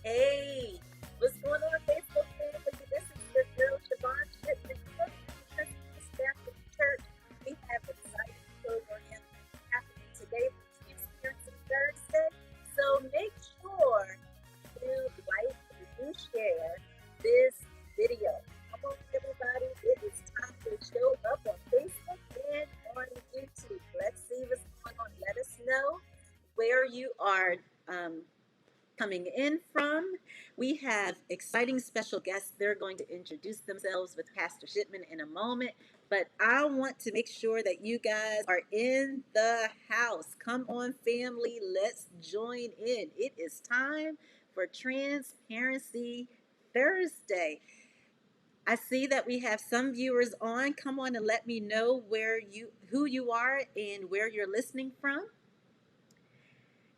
Hey, what's going on, Facebook family? This is your girl, Shipman. Back from church. We have an exciting program happening today for Transparency Thursday. So make sure you like and you share this video. Come on, everybody. It is time to show up on Facebook and on YouTube. Let's see what's going on. Let us know where you are coming in from. We have exciting special guests. They're going to introduce themselves with Pastor Shipman in a moment. But I want to make sure that you guys are in the house. Come on, family. Let's join in. It is time for Transparency Thursday. I see that we have some viewers on. Come on and let me know who you are and where you're listening from.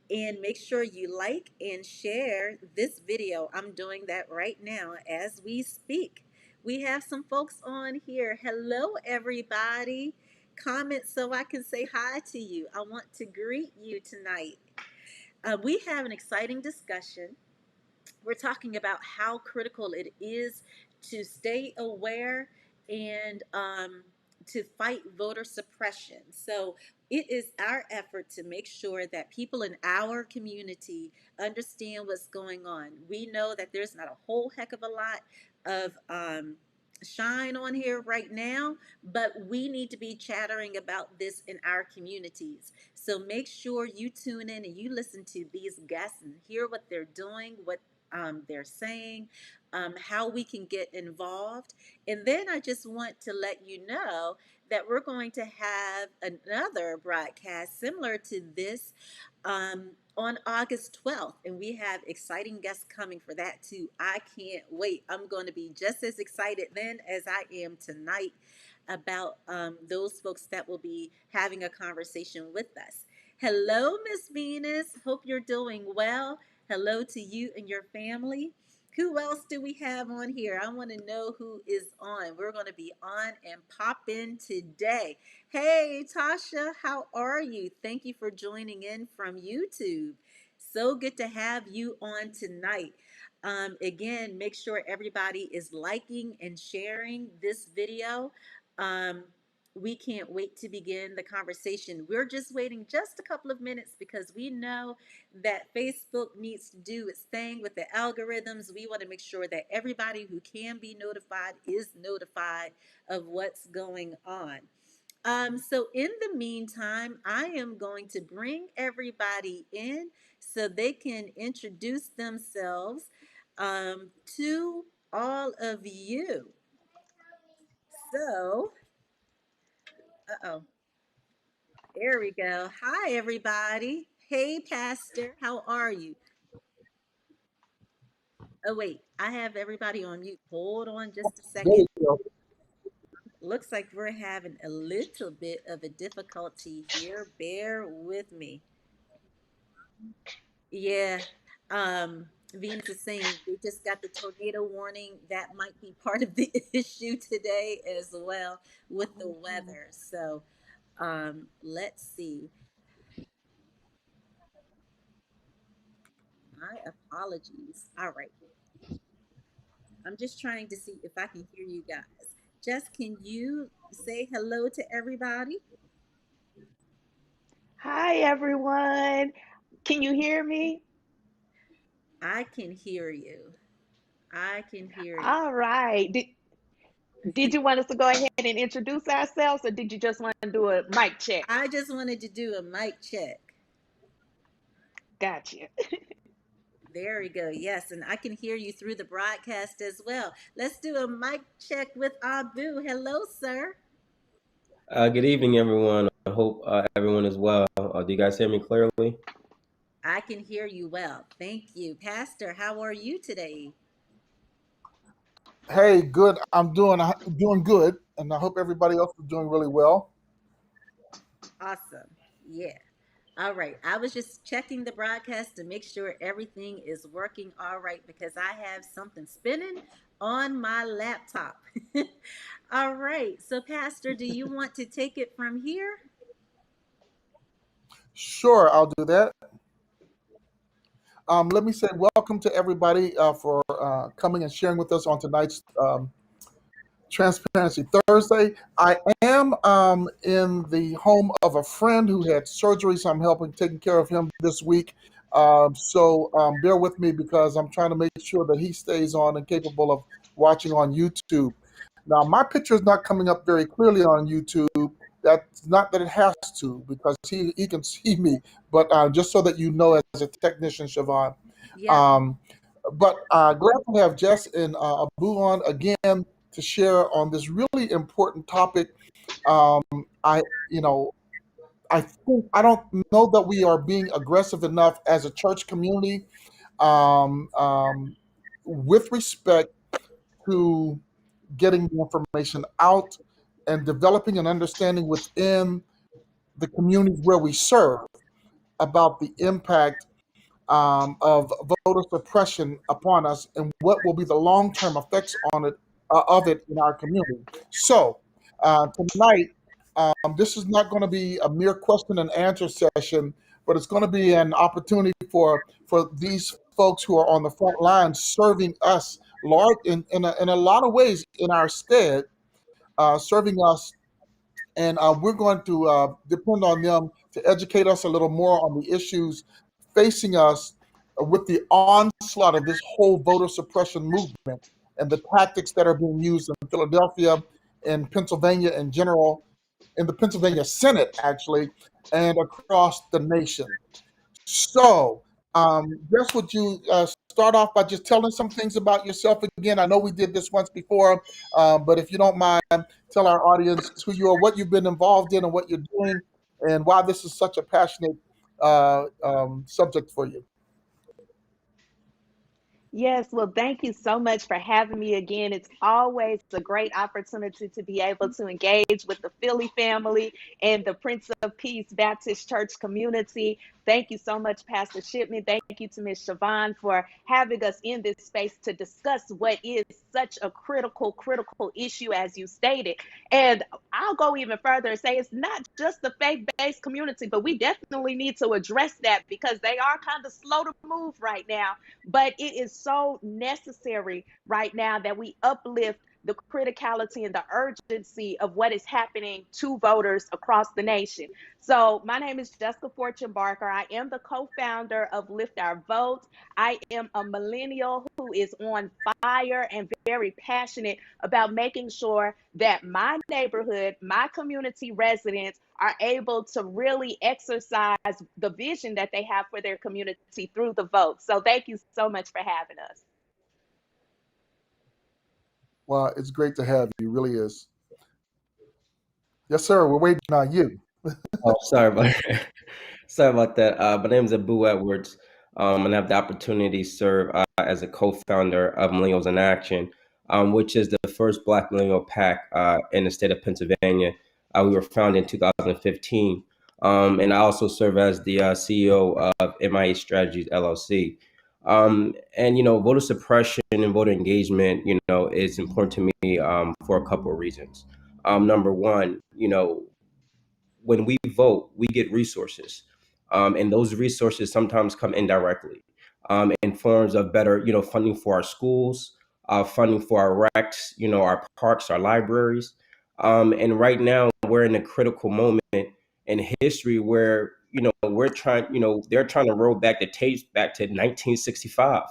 And make sure you like and share this video. I'm doing that right now as we speak. We have some folks on here. Hello, everybody. Comment so I can say hi to you. I want to greet you tonight. We have an exciting discussion. We're talking about how critical it is to stay aware and to fight voter suppression. So it is our effort to make sure that people in our community understand what's going on. We know that there's not a whole heck of a lot of shine on here right now, but we need to be chattering about this in our communities. So make sure you tune in and you listen to these guests and hear what they're doing, what they're saying, how we can get involved. And then I just want to let you know that we're going to have another broadcast similar to this on August 12th. And we have exciting guests coming for that too. I can't wait. I'm going to be just as excited then as I am tonight about those folks that will be having a conversation with us. Hello, Miss Venus. Hope you're doing well. Hello to you and your family. Who else do we have on here? I want to know who is on. We're going to be on and pop in today. Hey, Tasha, how are you? Thank you for joining in from YouTube. So good to have you on tonight. Again, make sure everybody is liking and sharing this video. Um, we can't wait to begin the conversation. We're just waiting just a couple of minutes because we know that Facebook needs to do its thing with the algorithms. We want to make sure that everybody who can be notified is notified of what's going on. So in the meantime, I am going to bring everybody in so they can introduce themselves to all of you. So, uh-oh, there we go. Hi, everybody. Hey, Pastor, how are you? Oh, wait, I have everybody on mute. Hold on just a There second. you go. Looks like we're having a little bit of a difficulty here. Bear with me. Yeah. Venus is saying they just got the tornado warning. That might be part of the issue today as well with the weather. So, let's see. My apologies. All right. I'm just trying to see if I can hear you guys. Jess, can you say hello to everybody? Hi, everyone. Can you hear me? I can hear you. I can hear you. All right. Did you want us to go ahead and introduce ourselves, or did you just want to do a mic check? I just wanted to do a mic check. Gotcha. There we go. Yes, and I can hear you through the broadcast as well. Let's do a mic check with Abu. Hello, sir. Good evening, everyone. I hope everyone is well. Do you guys hear me clearly? I can hear you well. Thank you. Pastor, how are you today? Hey, good. I'm doing good, and I hope everybody else is doing really well. Awesome. Yeah. All right. I was just checking the broadcast to make sure everything is working all right because I have something spinning on my laptop. All right. So, Pastor, do you want to take it from here? Sure, I'll do that. Let me say welcome to everybody for coming and sharing with us on tonight's Transparency Thursday. I am in the home of a friend who had surgery, so I'm helping taking care of him this week. So bear with me because I'm trying to make sure that he stays on and capable of watching on YouTube. Now, my picture is not coming up very clearly on YouTube. That's not that it has to, because he can see me, but just so that you know, as a technician, Siobhan. Yeah. Um, but glad to have Jess and Abu on again to share on this really important topic. Um, I, you know, I think I don't know that we are being aggressive enough as a church community um, um, with respect to getting the information out and developing an understanding within the communities where we serve about the impact of voter suppression upon us and what will be the long-term effects on it of it in our community. So tonight, this is not going to be a mere question and answer session, but it's going to be an opportunity for these folks who are on the front line serving us large in a lot of ways in our stead, serving us, and we're going to depend on them to educate us a little more on the issues facing us with the onslaught of this whole voter suppression movement and the tactics that are being used in Philadelphia, in Pennsylvania in general, in the Pennsylvania Senate actually, and across the nation. So, Jess, would you start off by just telling some things about yourself again? I know we did this once before, but if you don't mind, tell our audience who you are, what you've been involved in, and what you're doing, and why this is such a passionate subject for you. Yes, well, thank you so much for having me again. It's always a great opportunity to be able to engage with the Philly family and the Prince of Peace Baptist Church community. Thank you so much, Pastor Shipman. Thank you to Ms. Siobhan for having us in this space to discuss what is such a critical issue, as you stated. And I'll go even further and say it's not just the faith-based community, but we definitely need to address that because they are kind of slow to move right now. But it is so necessary right now that we uplift the criticality and the urgency of what is happening to voters across the nation. So, my name is Jessica Fortune Barker. I am the co founder of Lift Our Vote. I am a millennial who is on fire and very passionate about making sure that my neighborhood, my community residents are able to really exercise the vision that they have for their community through the vote. So thank you so much for having us. Well, it's great to have you. Really is. Yes, sir. We're waiting on you. Oh, sorry about sorry about that. My name is Abu Edwards, and I have the opportunity to serve as a co-founder of Millennials in Action, which is the first Black millennial pack in the state of Pennsylvania. We were founded in 2015, and I also serve as the CEO of MIA Strategies LLC. And voter suppression and voter engagement, is important to me for a couple of reasons. Number one, when we vote, we get resources, and those resources sometimes come indirectly, in forms of better, funding for our schools, funding for our recs, our parks, our libraries, and right now we're in a critical moment in history where they're trying to roll back the tapes back to 1965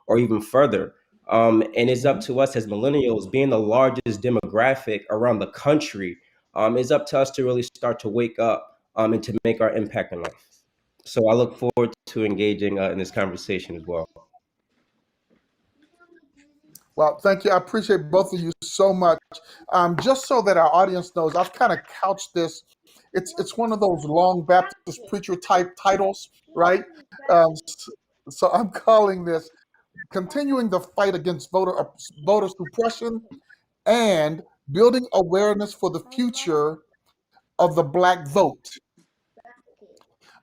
or even further. And it's up Mhm. to us as millennials, being the largest demographic around the country, it's up to us to really start to wake up and to make our impact in life. So I look forward to engaging in this conversation as well. Well, thank you. I appreciate both of you so much. Just so that our audience knows, I've kind of couched this. It's one of those long Baptist preacher type titles, right? So I'm calling this "Continuing the Fight Against Voter Suppression and Building Awareness for the Future of the Black Vote."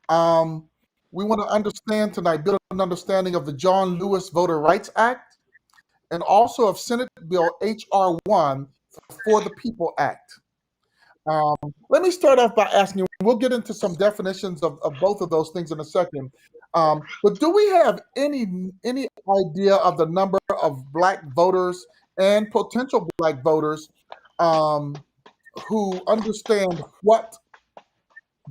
Um, we want to understand tonight, build an understanding of the John Lewis Voter Rights Act, and also of Senate Bill H.R. 1 for the People Act. Let me start off by asking you, we'll get into some definitions of both of those things in a second. But do we have any idea of the number of Black voters and potential Black voters um, who understand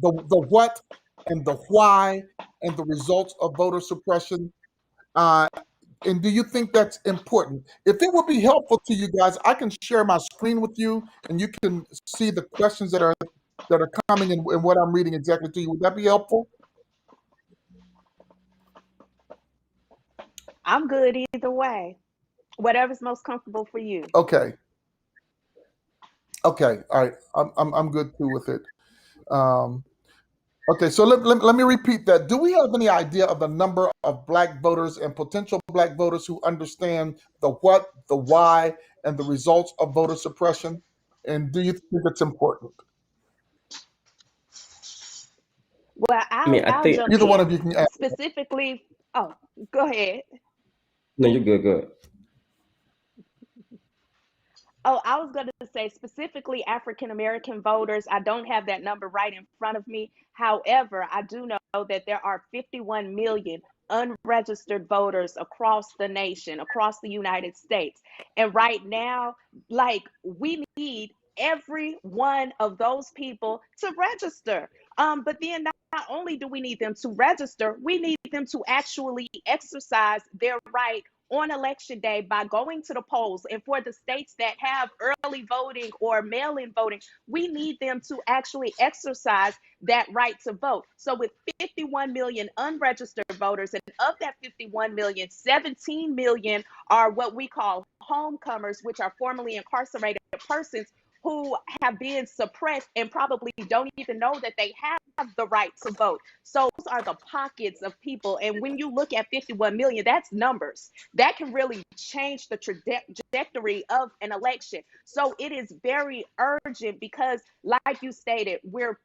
the what and the why and the results of voter suppression? Uh, and do you think that's important? If it would be helpful to you guys, I can share my screen with you, and you can see the questions that are coming and what I'm reading exactly to you. Would that be helpful? I'm good either way. Whatever's most comfortable for you. Okay. Okay. All right. I'm good too with it. Um, okay. So let me repeat that. Do we have any idea of the number of Black voters and potential Black voters who understand the what, the why, and the results of voter suppression? And do you think it's important? Well, I mean, I I'll think jump Either one in of you can add. specifically. Oh, go ahead. no, you're good, good. Oh, I was going to say specifically African American voters. I don't have that number right in front of me. However, I do know that there are 51 million unregistered voters across the nation, across the United States. And right now, like, we need every one of those people to register. But then not only do we need them to register, we need them to actually exercise their right on election day by going to the polls. And for the states that have early voting or mail in voting, we need them to actually exercise that right to vote. So, with 51 million unregistered voters, and of that 51 million, 17 million are what we call homecomers, which are formerly incarcerated persons who have been suppressed and probably don't even know that they have the right to vote. So those are the pockets of people. And when you look at 51 million, that's numbers that can really change the trajectory of an election. So it is very urgent because, like you stated, we're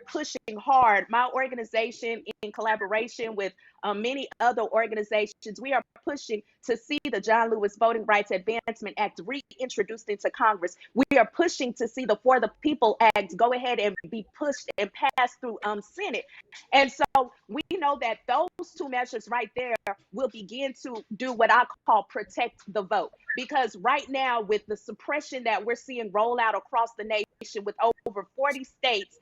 pushing hard. My organization, in collaboration with many other organizations, we are pushing to see the John Lewis Voting Rights Advancement Act reintroduced into Congress. We are pushing to see the For the People Act go ahead and be pushed and passed through Senate. And so we know that those two measures right there will begin to do what I call protect the vote. Because right now, with the suppression that we're seeing roll out across the nation, with over 40 states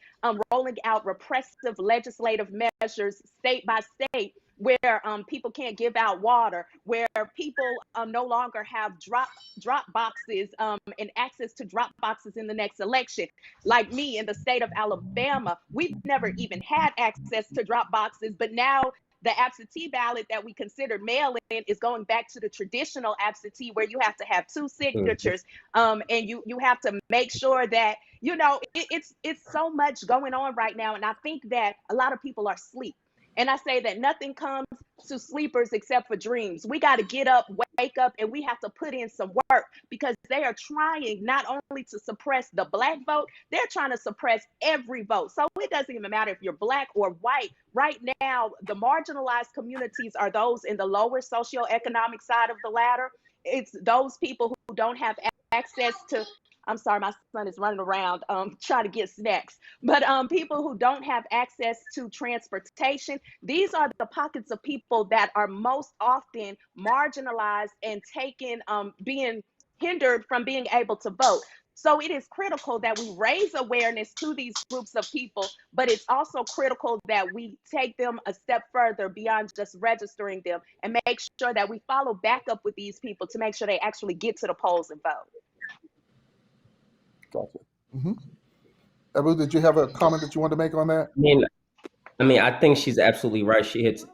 rolling out repressive legislative measures state by state, where people can't give out water, where people no longer have drop boxes and access to drop boxes in the next election. Like me in the state of Alabama, we've never even had access to drop boxes, but now the absentee ballot that we considered mail-in is going back to the traditional absentee, where you have to have two Mhm. signatures, and you have to make sure that it's so much going on right now, and I think that a lot of people are asleep. And I say that nothing comes to sleepers except for dreams. We got to get up, wake up, and we have to put in some work, because they are trying not only to suppress the Black vote, they're trying to suppress every vote. So it doesn't even matter if you're Black or white. Right now, the marginalized communities are those in the lower socioeconomic side of the ladder. It's those people who don't have access to. I'm sorry, my son is running around trying to get snacks. But people who don't have access to transportation, these are the pockets of people that are most often marginalized and being hindered from being able to vote. So it is critical that we raise awareness to these groups of people, but it's also critical that we take them a step further beyond just registering them, and make sure that we follow back up with these people to make sure they actually get to the polls and vote. Gotcha. Mm-hmm. Abu, did you have a comment that you wanted to make on that? I mean, I think she's absolutely right. She hit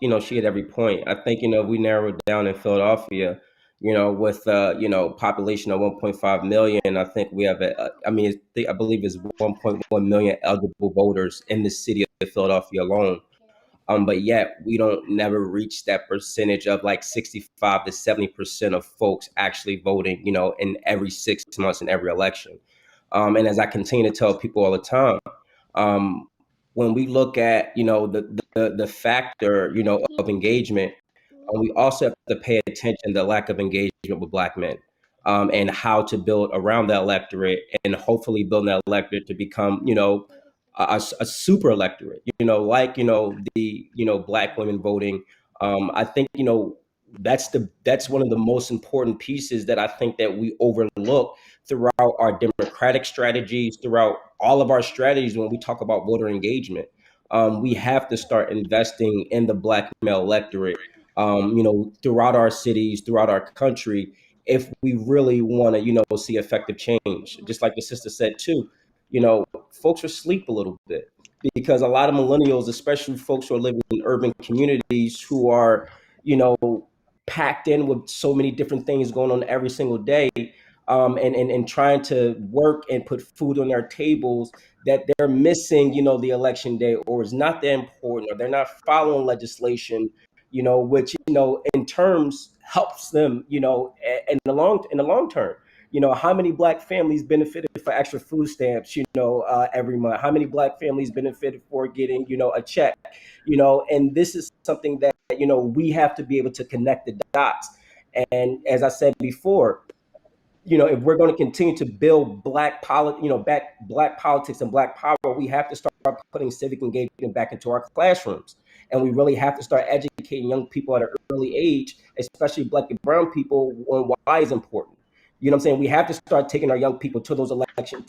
every point. I think, we narrowed down in Philadelphia, with population of 1.5 million. I think we have I believe it's 1.1 million eligible voters in the city of Philadelphia alone. But yet we don't never reach that percentage of like 65 to 70% of folks actually voting, in every 6 months in every election. And as I continue to tell people all the time, um, when we look at the factor of engagement, we also have to pay attention to the lack of engagement with Black men, and how to build around that electorate, and hopefully build that electorate to become a super electorate, like, the, black women voting. I think, that's one of the most important pieces that I think that we overlook throughout our democratic strategies, throughout all of our strategies when we talk about voter engagement. We have to start investing in the black male electorate, throughout our cities, throughout our country, if we really want to, see effective change. Just like the sister said too, folks are asleep a little bit because a lot of millennials, especially folks who are living in urban communities who are, you know, packed in with so many different things going on every single day, and trying to work and put food on their tables, that they're missing, the election day, or it's not that important, or they're not following legislation, which, in terms helps them, in the long term. How many black families benefited for extra food stamps, every month? How many black families benefited for getting, a check? And this is something that, we have to be able to connect the dots. And as I said before, if we're going to continue to build black politics and black power, we have to start putting civic engagement back into our classrooms. And we really have to start educating young people at an early age, especially black and brown people, on why it's important. You know what I'm saying? We have to start taking our young people to those on election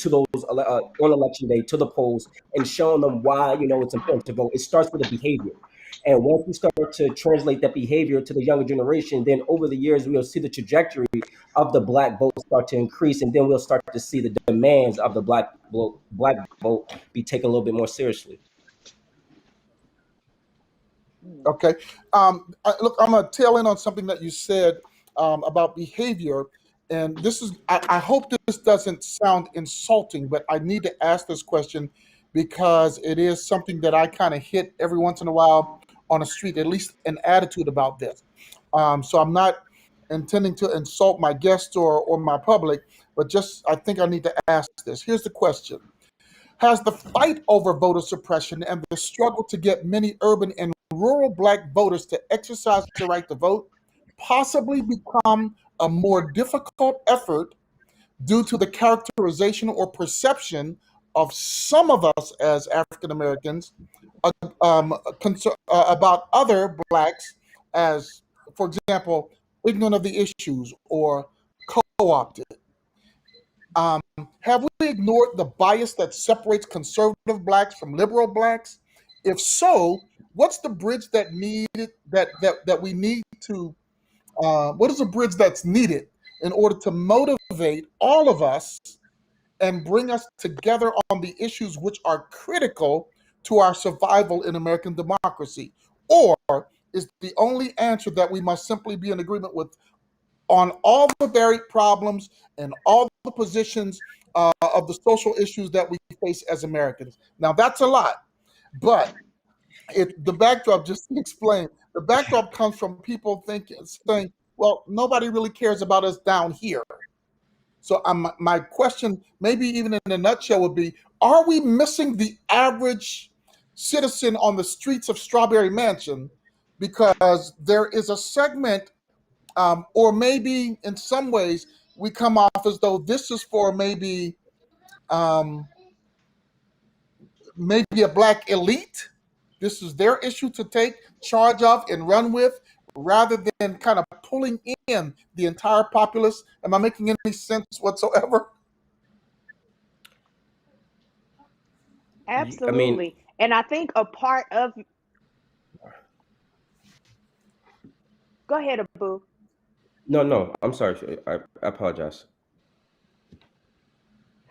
day, to the polls, and showing them why, it's important to vote. It starts with a behavior. And once we start to translate that behavior to the younger generation, then over the years, we'll see the trajectory of the black vote start to increase, and then we'll start to see the demands of the black vote be taken a little bit more seriously. Okay. Look, I'm going to tail in on something that you said about behavior. And I hope this doesn't sound insulting, but I need to ask this question because it is something that I kind of hit every once in a while on the street, at least an attitude about this. So I'm not intending to insult my guests or my public, but just I think I need to ask this. Here's the question. Has the fight over voter suppression and the struggle to get many urban and rural black voters to exercise their right to vote possibly become a more difficult effort due to the characterization or perception of some of us as African Americans about other blacks as, for example, ignorant of the issues or co-opted? Have we ignored the bias that separates conservative blacks from liberal blacks? If so, what's the bridge that needed that we need to? What is the bridge that's needed in order to motivate all of us and bring us together on the issues which are critical to our survival in American democracy? Or is the only answer that we must simply be in agreement with on all the varied problems and all the positions of the social issues that we face as Americans? Now, that's a lot, but the backdrop, just to explain, the backdrop comes from people saying, well, nobody really cares about us down here. So my question, maybe even in a nutshell, would be, are we missing the average citizen on the streets of Strawberry Mansion because there is a segment, or maybe in some ways we come off as though this is for um, maybe a black elite. This is their issue to take charge of and run with, rather than kind of pulling in the entire populace. Am I making any sense whatsoever? I mean, Absolutely. And I think a part of, go ahead, Abu. no, I'm sorry. I apologize.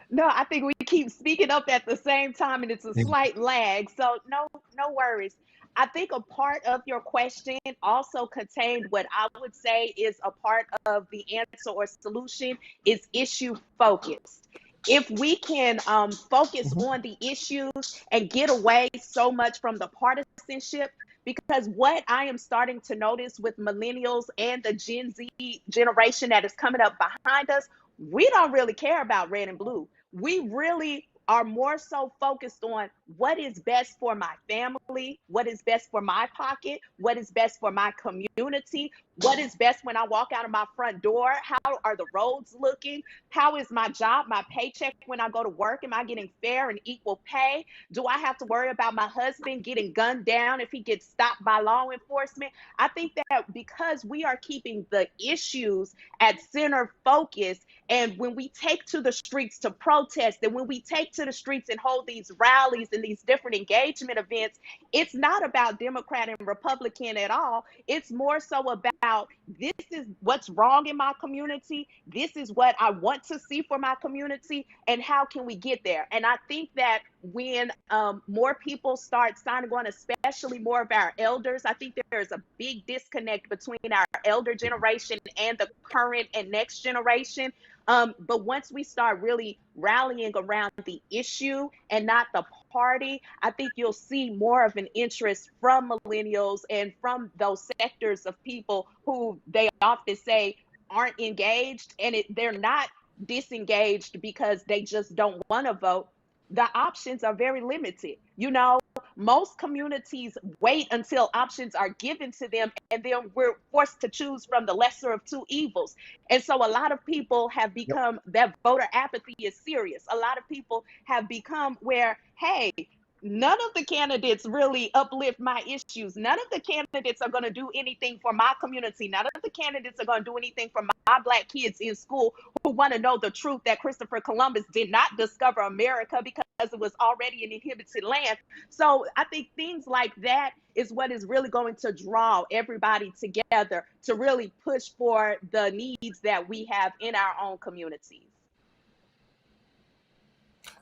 No, I think we keep speaking up at the same time and it's a slight lag. So no worries. I think a part of your question also contained what I would say is a part of the answer or solution is issue focused. If we can focus Mhm. on the issues and get away so much from the partisanship, because what I am starting to notice with millennials and the Gen Z generation that is coming up behind us, we don't really care about red and blue. We really are more so focused on what is best for my family, family, what is best for my pocket, what is best for my community, what is best when I walk out of my front door, how are the roads looking, how is my job, my paycheck when I go to work, am I getting fair and equal pay, do I have to worry about my husband getting gunned down if he gets stopped by law enforcement? I think that because we are keeping the issues at center focus, and when we take to the streets to protest, and when we take to the streets and hold these rallies and these different engagement events, it's not about Democrat and Republican at all. It's more so about, this is what's wrong in my community. This is what I want to see for my community, and how can we get there? And I think that when more people start signing on, especially more of our elders, I think there's a big disconnect between our elder generation and the current and next generation. But once we start really rallying around the issue and not the party, I think you'll see more of an interest from millennials and from those sectors of people who they often say aren't engaged, and they're not disengaged because they just don't want to vote. The options are very limited. Most communities wait until options are given to them, and then we're forced to choose from the lesser of two evils. And so a lot of people have Yep. become, that voter apathy is serious. A lot of people have become where, hey, none of the candidates really uplift my issues. None of the candidates are going to do anything for my community. None of the candidates are going to do anything for my Black kids in school who want to know the truth that Christopher Columbus did not discover America because it was already an inhabited land. So I think things like that is what is really going to draw everybody together to really push for the needs that we have in our own communities.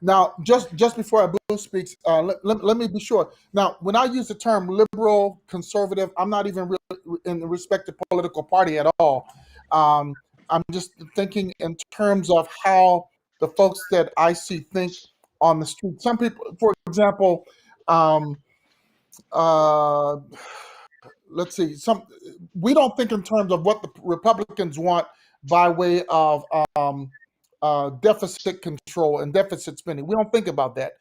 Now, just before Abu speaks, let me be sure. Now, when I use the term liberal, conservative, I'm not even really in respect to political party at all. I'm just thinking in terms of how the folks that I see think on the street. Some people, for example, um, uh, let's see, we don't think in terms of what the Republicans want by way of deficit control and deficit spending. We don't think about that.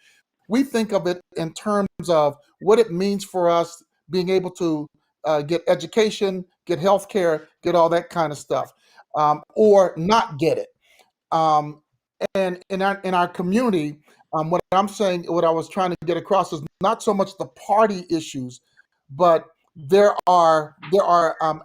We think of it in terms of what it means for us being able to get education, get health care, get all that kind of stuff, or not get it. Um, and in our community, what I'm saying, what I was trying to get across is not so much the party issues, but there are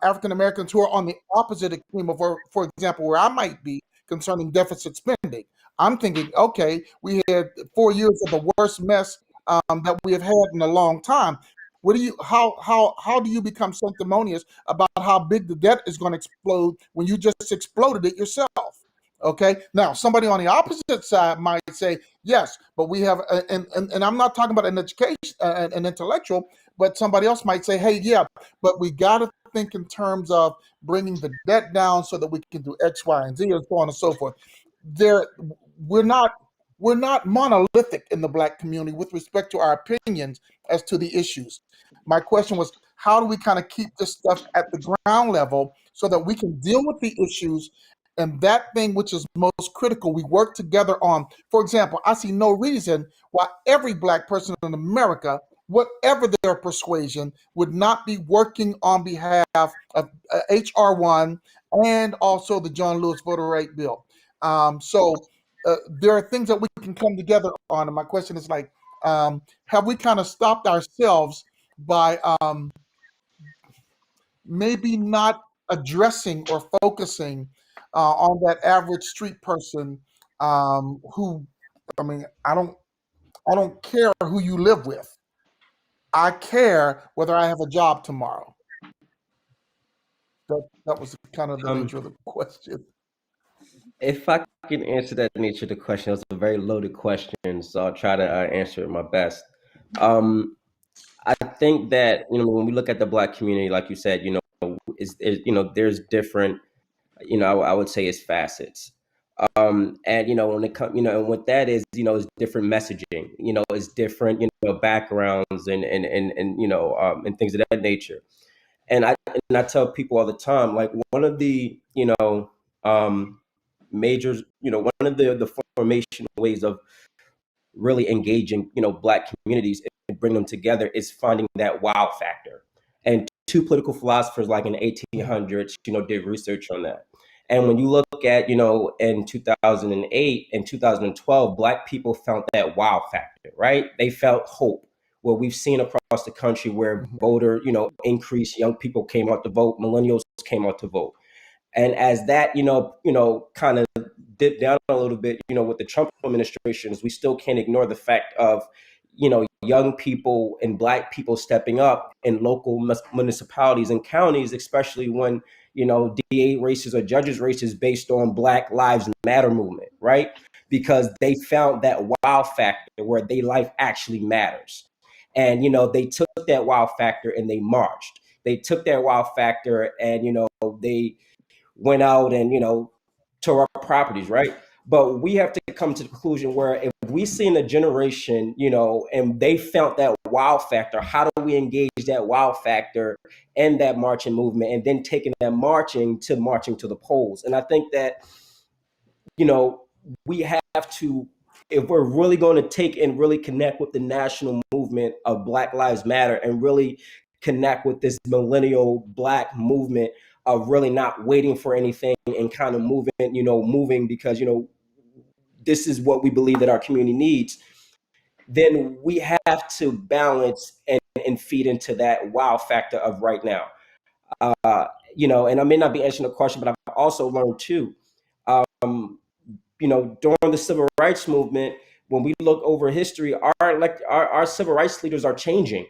African Americans who are on the opposite extreme of, for example, where I might be concerning deficit spending. I'm thinking, okay, we had 4 years of the worst mess that we have had in a long time. What do you how do you become sanctimonious about how big the debt is going to explode when you just exploded it yourself? Okay. Now, somebody on the opposite side might say, yes, but we have, and I'm not talking about an education, an intellectual, but somebody else might say, hey, yeah, but we got to think in terms of bringing the debt down so that we can do X, Y, and Z, and so on and so forth. There, we're not we're not monolithic in the Black community with respect to our opinions as to the issues. My question was, how do we kind of keep this stuff at the ground level so that we can deal with the issues, and that thing which is most critical, we work together on. For example, I see no reason why every Black person in America, whatever their persuasion, would not be working on behalf of HR1 and also the John Lewis voter right bill. So there are things that we can come together on. And my question is like, have we kind of stopped ourselves by maybe not addressing or focusing on that average street person who, I mean, I don't care who you live with. I care whether I have a job tomorrow. That was kind of the Um, nature of the question. if I can answer that nature of the question, it's a very loaded question, so I'll try to answer it my best. Um, I think that when we look at the Black community, like you said, is there's different, I would say it's facets. And when it comes, and what that is, it's different messaging, it's different, backgrounds and things of that nature. And I tell people all the time, like one of the um, majors, one of the formation ways of really engaging Black communities bring them together is finding that wow factor. And two political philosophers like in the 1800s, did research on that. And when you look at, in 2008 and 2012, Black people found that wow factor, right? They felt hope. What we've seen across the country where voter, increase, young people came out to vote, millennials came out to vote. And as that, kind of dipped down a little bit, with the Trump administrations, we still can't ignore the fact of, young people and Black people stepping up in local municipalities and counties, especially when, DA races or judges races based on Black Lives Matter movement, right? Because they found that wow factor where their life actually matters. And, they took that wow factor and they marched. They took that wow factor and, they went out and tore up properties, right? But we have to come to the conclusion where if we see in a generation, and they felt that wow factor, how do we engage that wow factor in that marching movement, and then taking that marching to the polls? And I think that we have to, if we're really going to take and really connect with the national movement of Black Lives Matter and really connect with this millennial Black movement of really not waiting for anything and kind of moving because, this is what we believe that our community needs, then we have to balance and feed into that wow factor of right now. And I may not be answering the question, but I've also learned too, during the civil rights movement, when we look over history, our civil rights leaders are changing.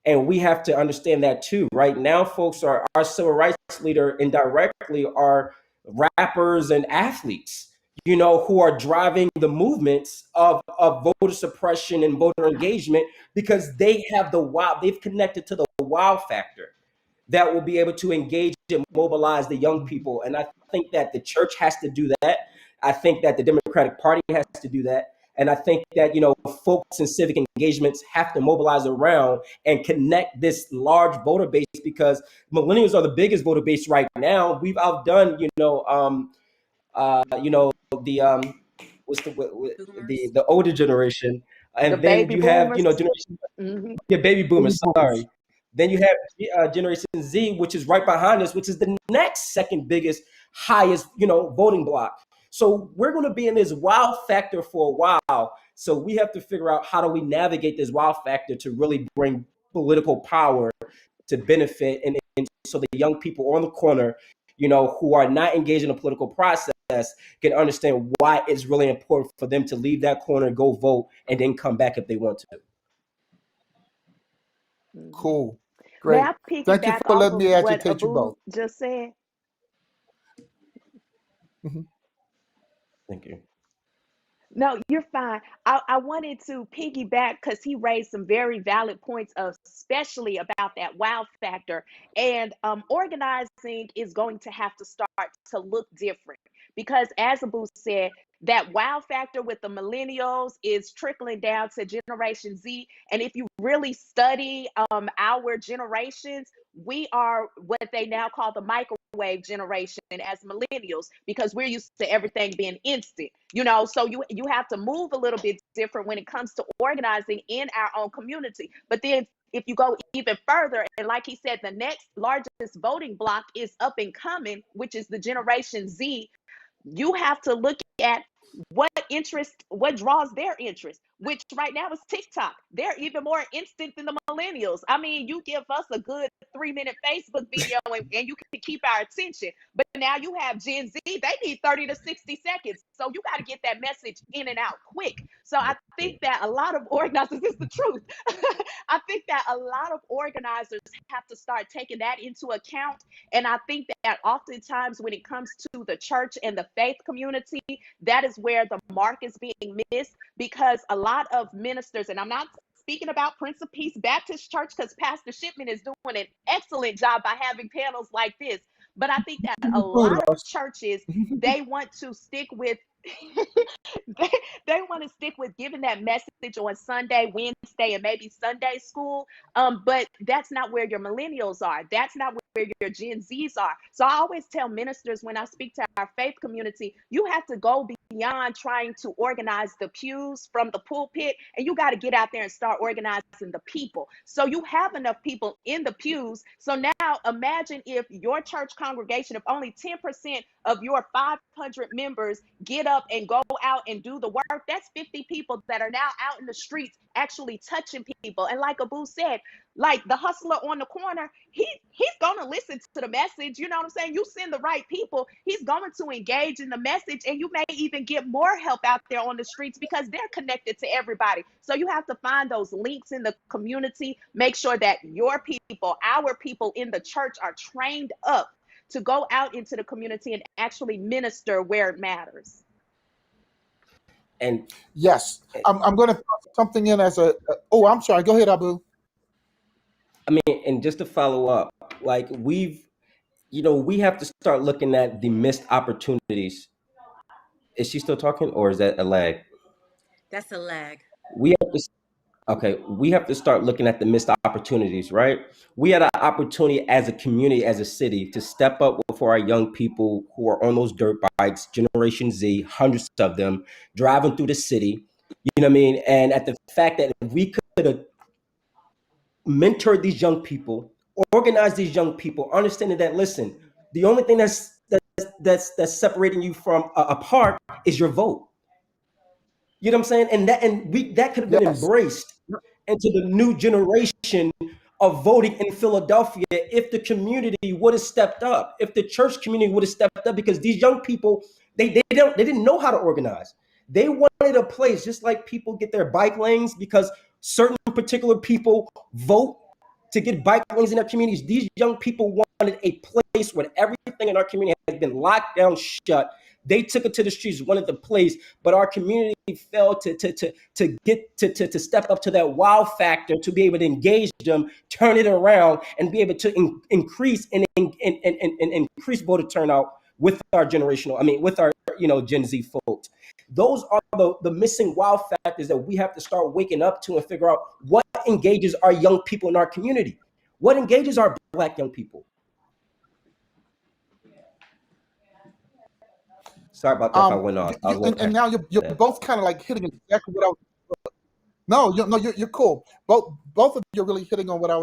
And we have to understand that too. Right now, folks, our civil rights leader indirectly are rappers and athletes, who are driving the movements of voter suppression and voter engagement because they have they've connected to the wow factor that will be able to engage and mobilize the young people. And I think that the church has to do that. I think that the Democratic Party has to do that. And I think that, folks in civic engagements have to mobilize around and connect this large voter base because millennials are the biggest voter base right now. We've outdone, the what's Boomers. the older generation, The and then baby you have, boomers. generation Hmm. yeah, baby Baby boomers. boomers. Sorry. Then you have Generation Z, which is right behind us, which is the next second biggest, highest, voting block. So we're going to be in this wow factor for a while. So we have to figure out how do we navigate this wow factor to really bring political power to benefit and so the young people on the corner, who are not engaged in the political process can understand why it's really important for them to leave that corner, go vote, and then come back if they want to. Hmm. Cool. May Great. I Thank you piggyback for off letting of me what agitate you Abu both. just said? Mhm. Thank you. No, you're fine. I wanted to piggyback because he raised some very valid points, especially about that wow factor. And organizing is going to have to start to look different because, as Abu said, that wow factor with the millennials is trickling down to Generation Z. And if you really study our generations, we are what they now call the microwave generation as millennials because we're used to everything being instant, so you have to move a little bit different when it comes to organizing in our own community. But then if you go even further, and like he said, the next largest voting block is up and coming, which is the Generation Z. You have to look at what draws their interest, which right now is TikTok. They're even more instant than the millennials. I mean, you give us a good 3-minute Facebook video and you can keep our attention. But now you have Gen Z, they need 30 to 60 seconds. So you got to get that message in and out quick. So I think that a lot of organizers, this is the truth. I think that a lot of organizers have to start taking that into account. And I think that oftentimes when it comes to the church and the faith community, that is where the mark is being missed because a lot of ministers, and I'm not speaking about Prince of Peace Baptist Church because Pastor Shipman is doing an excellent job by having panels like this. But I think that a Include lot of us. churches, they want to stick with they, they want to stick with giving that message on Sunday, Wednesday, and maybe Sunday school. But that's not where your millennials are. That's not where your Gen Zs are. So I always tell ministers when I speak to our faith community, you have to go beyond trying to organize the pews from the pulpit, and you got to get out there and start organizing the people. So you have enough people in the pews. So now imagine if your church congregation, if only 10% of your 500 members get up and go out and do the work, that's 50 people that are now out in the streets actually touching people. And like Abu said, like the hustler on the corner, he's going to listen to the message. You know what I'm saying? You send the right people, he's going to engage in the message, and you may even get more help out there on the streets because they're connected to everybody. So you have to find those links in the community, make sure that your people, our people in the church are trained up to go out into the community and actually minister where it matters. And Yes, I'm going to throw something in as a. Oh, I'm sorry. Go ahead, Abu. I mean, and just to follow up, like we have to start looking at the missed opportunities. Is she still talking, or is that a lag? That's a lag. We have to Okay, we have to start looking at the missed opportunities, right? We had an opportunity as a community, as a city, to step up for our young people who are on those dirt bikes, Generation Z, hundreds of them, driving through the city. You know what I mean? And at the fact that if we could have mentored these young people, organized these young people, understanding that, listen, the only thing that's separating you from apart is your vote. You know what I'm saying? And that could have been Yes. embraced into the new generation of voting in Philadelphia if the community would have stepped up, if the church community would have stepped up, because these young people, they didn't know how to organize. They wanted a place, just like people get their bike lanes because certain particular people vote to get bike lanes in their communities. These young people wanted a place where everything in our community has been locked down shut. They took it to the streets, wanted the place, but our community failed to step up to that wow factor to be able to engage them, turn it around, and be able to increase and increase voter turnout with our generational. I mean, with our Gen Z folks. Those are the missing wow factors that we have to start waking up to and figure out what engages our young people in our community. What engages our Black young people? Sorry about that if I went on. I was a little And now you're passionate. both kind of like hitting exactly what I was. No, you're cool. Both of you are really hitting on what I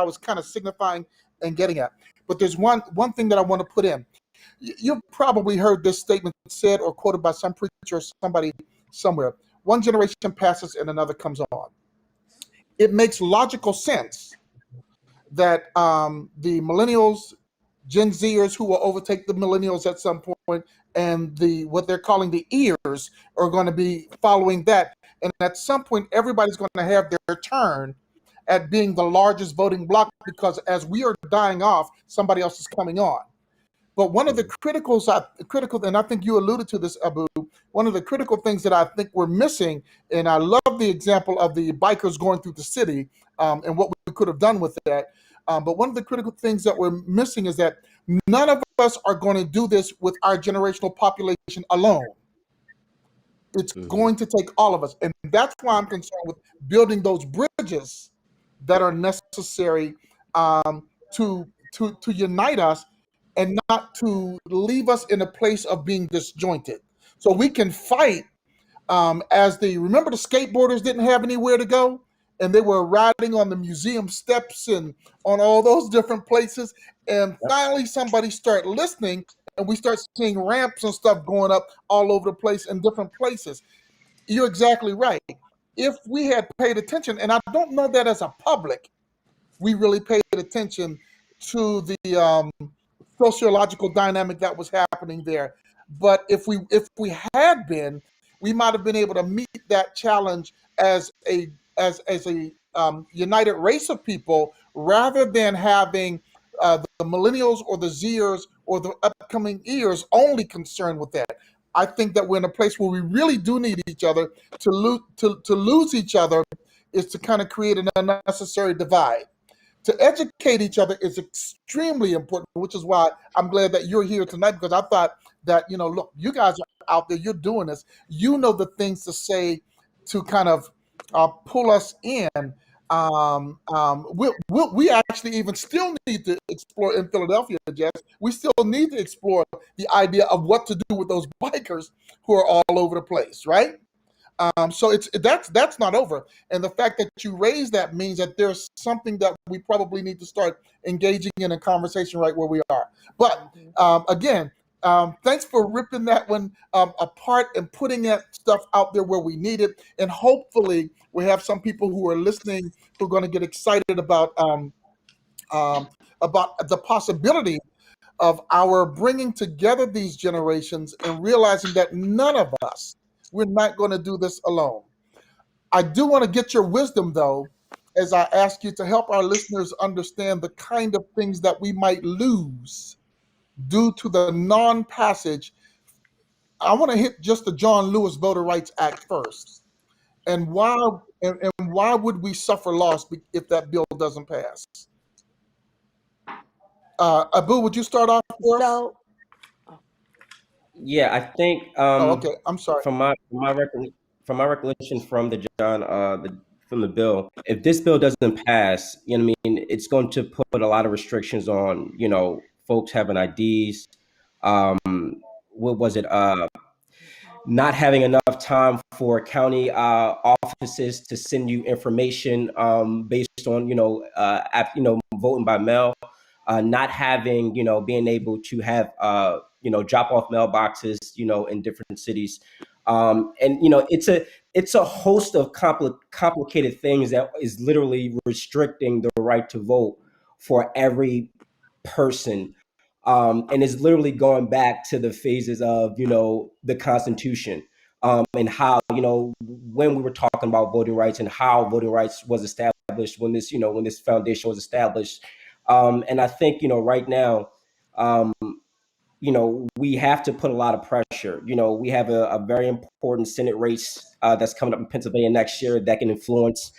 was kind of signifying and getting at. But there's one thing that I want to put in. You've probably heard this statement said or quoted by some preacher or somebody somewhere. One generation passes and another comes on. It makes logical sense that the millennials, Gen Zers who will overtake the millennials at some point, and what they're calling the ears are going to be following that. And at some point, everybody's going to have their turn at being the largest voting bloc because as we are dying off, somebody else is coming on. But one of the critical, and I think you alluded to this, Abu, one of the critical things that I think we're missing, and I love the example of the bikers going through the city and what we could have done with that. But one of the critical things that we're missing is that none of us are going to do this with our generational population alone. It's going to take all of us. And that's why I'm concerned with building those bridges that are necessary to unite us and not to leave us in a place of being disjointed. So we can fight remember the skateboarders didn't have anywhere to go and they were riding on the museum steps and on all those different places. And finally somebody started listening and we start seeing ramps and stuff going up all over the place in different places. You're exactly right. If we had paid attention, and I don't know that as a public, we really paid attention to the sociological dynamic that was happening there. But if we had been, we might have been able to meet that challenge as a united race of people, rather than having the millennials or the Zers or the upcoming ears only concerned with that. I think that we're in a place where we really do need each other. To lose each other is to kind of create an unnecessary divide. To educate each other is extremely important, which is why I'm glad that you're here tonight, because I thought that, look, you guys are out there, you're doing this. You know the things to say to kind of pull us in. We actually even still need to explore in Philadelphia, Jess. We still need to explore the idea of what to do with those bikers who are all over the place, right? So that's not over, and the fact that you raise that means that there's something that we probably need to start engaging in a conversation right where we are. But Mhm. again, thanks for ripping that one apart and putting that stuff out there where we need it, and hopefully we have some people who are listening who are going to get excited about the possibility of our bringing together these generations and realizing that none of us, we're not going to do this alone. I do want to get your wisdom, though, as I ask you to help our listeners understand the kind of things that we might lose due to the non passage. I want to hit just the John Lewis Voter Rights Act first. And why would we suffer loss if that bill doesn't pass? Abu, would you start off for us? So, oh, Yeah, I think Oh, okay. I'm sorry. from my recollection from the John from the bill, if this bill doesn't pass, you know what I mean, it's going to put a lot of restrictions on, you know, folks having IDs. Um, what was it? Not having enough time for county offices to send you information based on voting by mail, not having being able to have drop off mailboxes in different cities, and it's a host of complicated things that is literally restricting the right to vote for every person, and it's literally going back to the phases of the Constitution, and how when we were talking about voting rights and how voting rights was established when this foundation was established, and I think right now, um, we have to put a lot of pressure. We have a very important Senate race that's coming up in Pennsylvania next year that can influence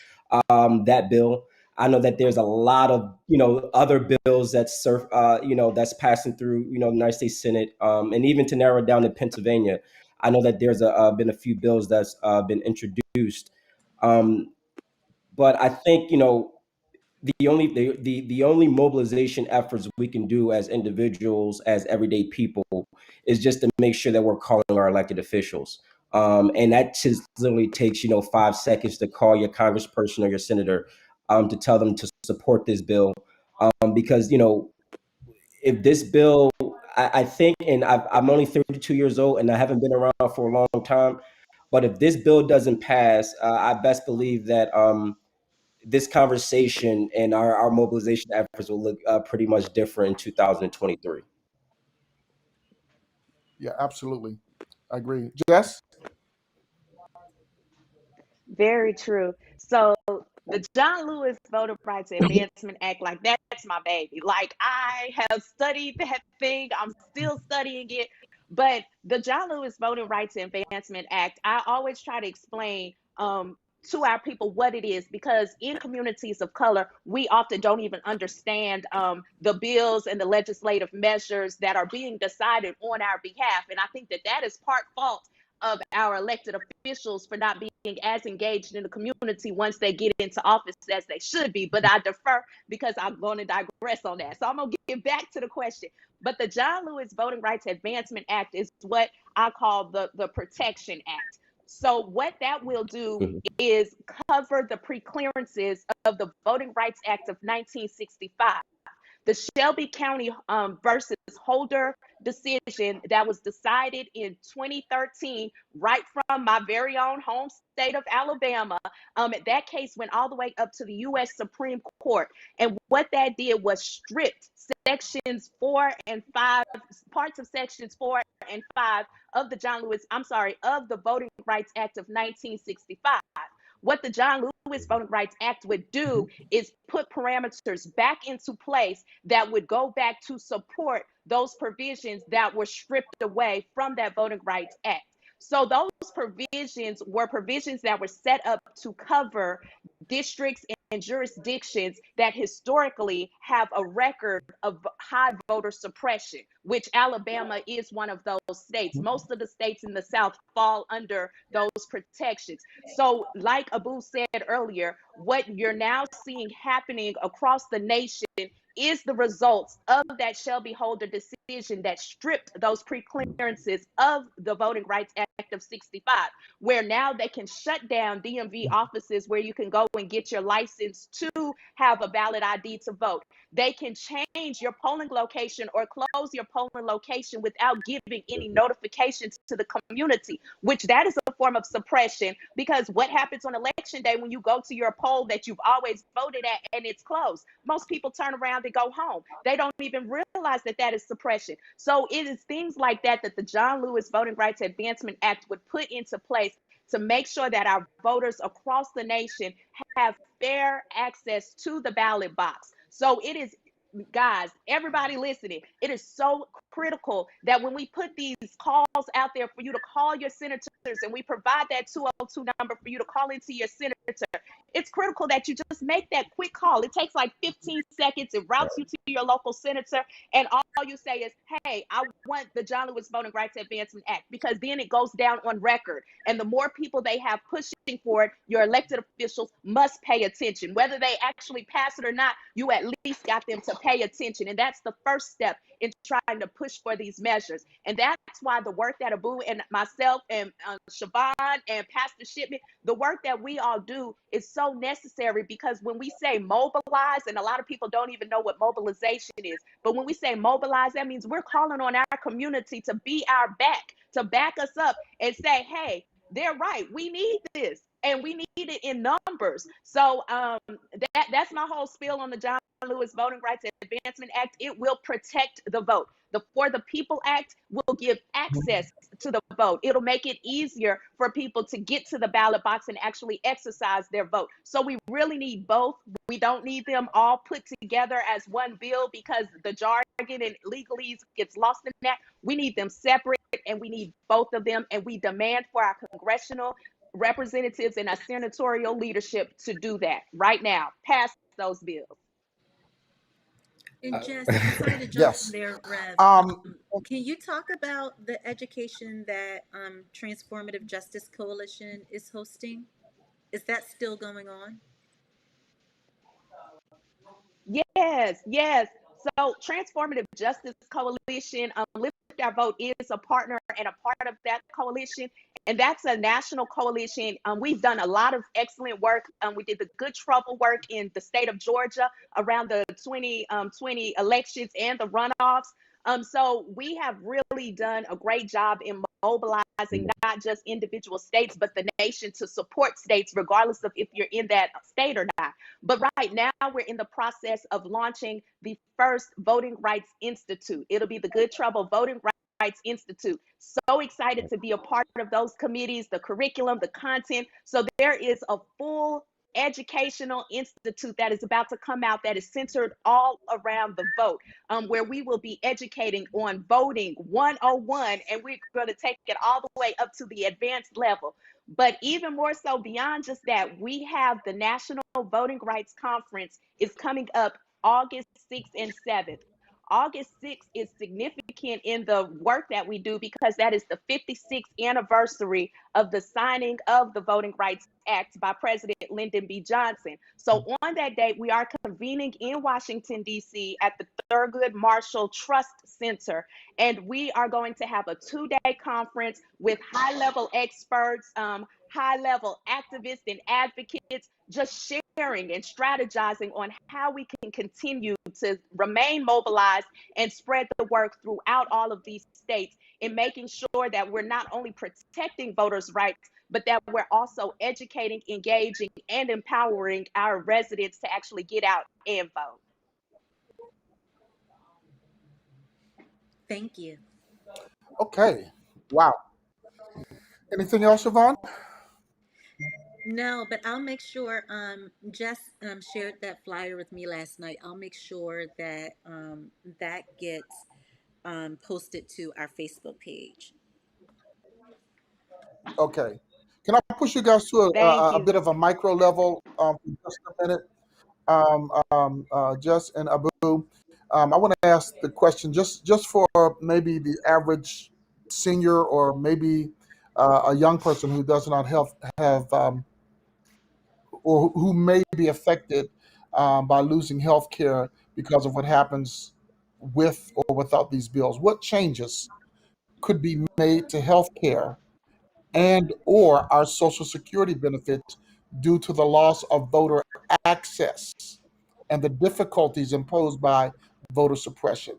that bill. I know that there's a lot of other bills that that's passing through the United States Senate, and even to narrow it down to Pennsylvania, I know that there's been a few bills that's been introduced, um, but I think the only mobilization efforts we can do as individuals, as everyday people, is just to make sure that we're calling our elected officials, and that just literally takes 5 seconds to call your congressperson or your senator, to tell them to support this bill, because if this bill, I think, and I'm only 32 years old and I haven't been around for a long time, but if this bill doesn't pass, I best believe that this conversation and our mobilization efforts will look pretty much different in 2023. Yeah, absolutely. I agree. Jess? very true. So the John Lewis Voter Rights Advancement Act, like that's my baby. Like I have studied that thing. I'm still studying it. But the John Lewis Voting Rights Advancement Act, I always try to explain to our people what it is, because in communities of color, we often don't even understand the bills and the legislative measures that are being decided on our behalf. And I think that that is part fault of our elected officials for not being as engaged in the community once they get into office as they should be. But I defer because I'm going to digress on that. So I'm going to get back to the question. But the John Lewis Voting Rights Advancement Act is what I call the Protection Act. So what that will do Mhm. is cover the preclearances of the Voting Rights Act of 1965, the Shelby County versus Holder decision that was decided in 2013, right from my very own home state of Alabama. That case went all the way up to the U.S. Supreme Court. And what that did was stripped sections 4 and 5, parts of sections 4 and 5 of the of the Voting Rights Act of 1965. What the John Lewis Voting Rights Act would do Mhm. is put parameters back into place that would go back to support those provisions that were stripped away from that Voting Rights Act. So those provisions were provisions that were set up to cover districts jurisdictions that historically have a record of high voter suppression, which Alabama is one of those states. Most of the states in the South fall under those protections. So, like Abu said earlier, what you're now seeing happening across the nation is the results of that Shelby Holder decision that stripped those preclearances of the Voting Rights Act of 65, where now they can shut down DMV offices where you can go and get your license to have a valid ID to vote. They can change your polling location or close your polling location without giving any notification to the community, which that is a form of suppression, because what happens on election day when you go to your poll that you've always voted at and it's closed? Most people turn around and go home. They don't even realize that that is suppression. So it is things like that that the John Lewis Voting Rights Advancement Act would put into place to make sure that our voters across the nation have fair access to the ballot box. So it is, guys, everybody listening, it is so critical that when we put these calls out there for you to call your senators and we provide that 202 number for you to call into your senator, it's critical that you just make that quick call. It takes like 15 seconds. It routes you to your local senator, and all you say is, hey, I want the John Lewis Voting Rights Advancement Act, because then it goes down on record. And the more people they have pushing for it, your elected officials must pay attention. Whether they actually pass it or not, you at least got them to pay attention. And that's the first step in trying to push for these measures. And that's why the work that Abu and myself and Siobhan and Pastor Shipman, the work that we all do is so necessary, because when we say mobilize, and a lot of people don't even know what mobilization is, but when we say mobilize, that means we're calling on our community to be our back, to back us up and say, hey, they're right, we need this, and we need it in numbers. So that's my whole spiel on the John Lewis Voting Rights Advancement Act. It will protect the vote. The For the People Act will give access to the vote. It'll make it easier for people to get to the ballot box and actually exercise their vote. So we really need both. We don't need them all put together as one bill, because the jargon and legalese gets lost in that. We need them separate, and we need both of them. And we demand for our congressional representatives and our senatorial leadership to do that right now. Pass those bills. And Jess, I'm sorry to jump in Yes. there, Rev. Um, Can you talk about the education that Transformative Justice Coalition is hosting? Is that still going on? Yes. So Transformative Justice Coalition, Lift Our Vote is a partner and a part of that coalition. And that's a national coalition. We've done a lot of excellent work. We did the good trouble work in the state of Georgia around the 2020 elections and the runoffs. So we have really done a great job in mobilizing not just individual states, but the nation to support states, regardless of if you're in that state or not. But right now, we're in the process of launching the first Voting Rights Institute. It'll be the Good Trouble Voting Rights Institute. So excited to be a part of those committees, the curriculum, the content. So there is a full educational institute that is about to come out that is centered all around the vote, where we will be educating on voting 101, and we're going to take it all the way up to the advanced level. But even more so beyond just that, we have the National Voting Rights Conference is coming up August 6th and 7th. August 6th is significant in the work that we do, because that is the 56th anniversary of the signing of the Voting Rights Act by President Lyndon B. Johnson. So on that date, we are convening in Washington, D.C. at the Thurgood Marshall Trust Center. And we are going to have a 2-day conference with high-level experts, high-level activists and advocates, just sharing and strategizing on how we can continue to remain mobilized and spread the work throughout all of these states, in making sure that we're not only protecting voters' rights, but that we're also educating, engaging, and empowering our residents to actually get out and vote. Thank you. okay. Wow. Anything else, Yvonne? No, but I'll make sure. Jess shared that flyer with me last night. I'll make sure that that gets posted to our Facebook page. Okay. Can I push you guys to Thank a you. bit of a micro level for just a minute? Jess and Abu. I want to ask the question just for maybe the average senior or maybe a young person who does not have or who may be affected by losing health care because of what happens with or without these bills. What changes could be made to health care and or our Social Security benefits due to the loss of voter access and the difficulties imposed by voter suppression?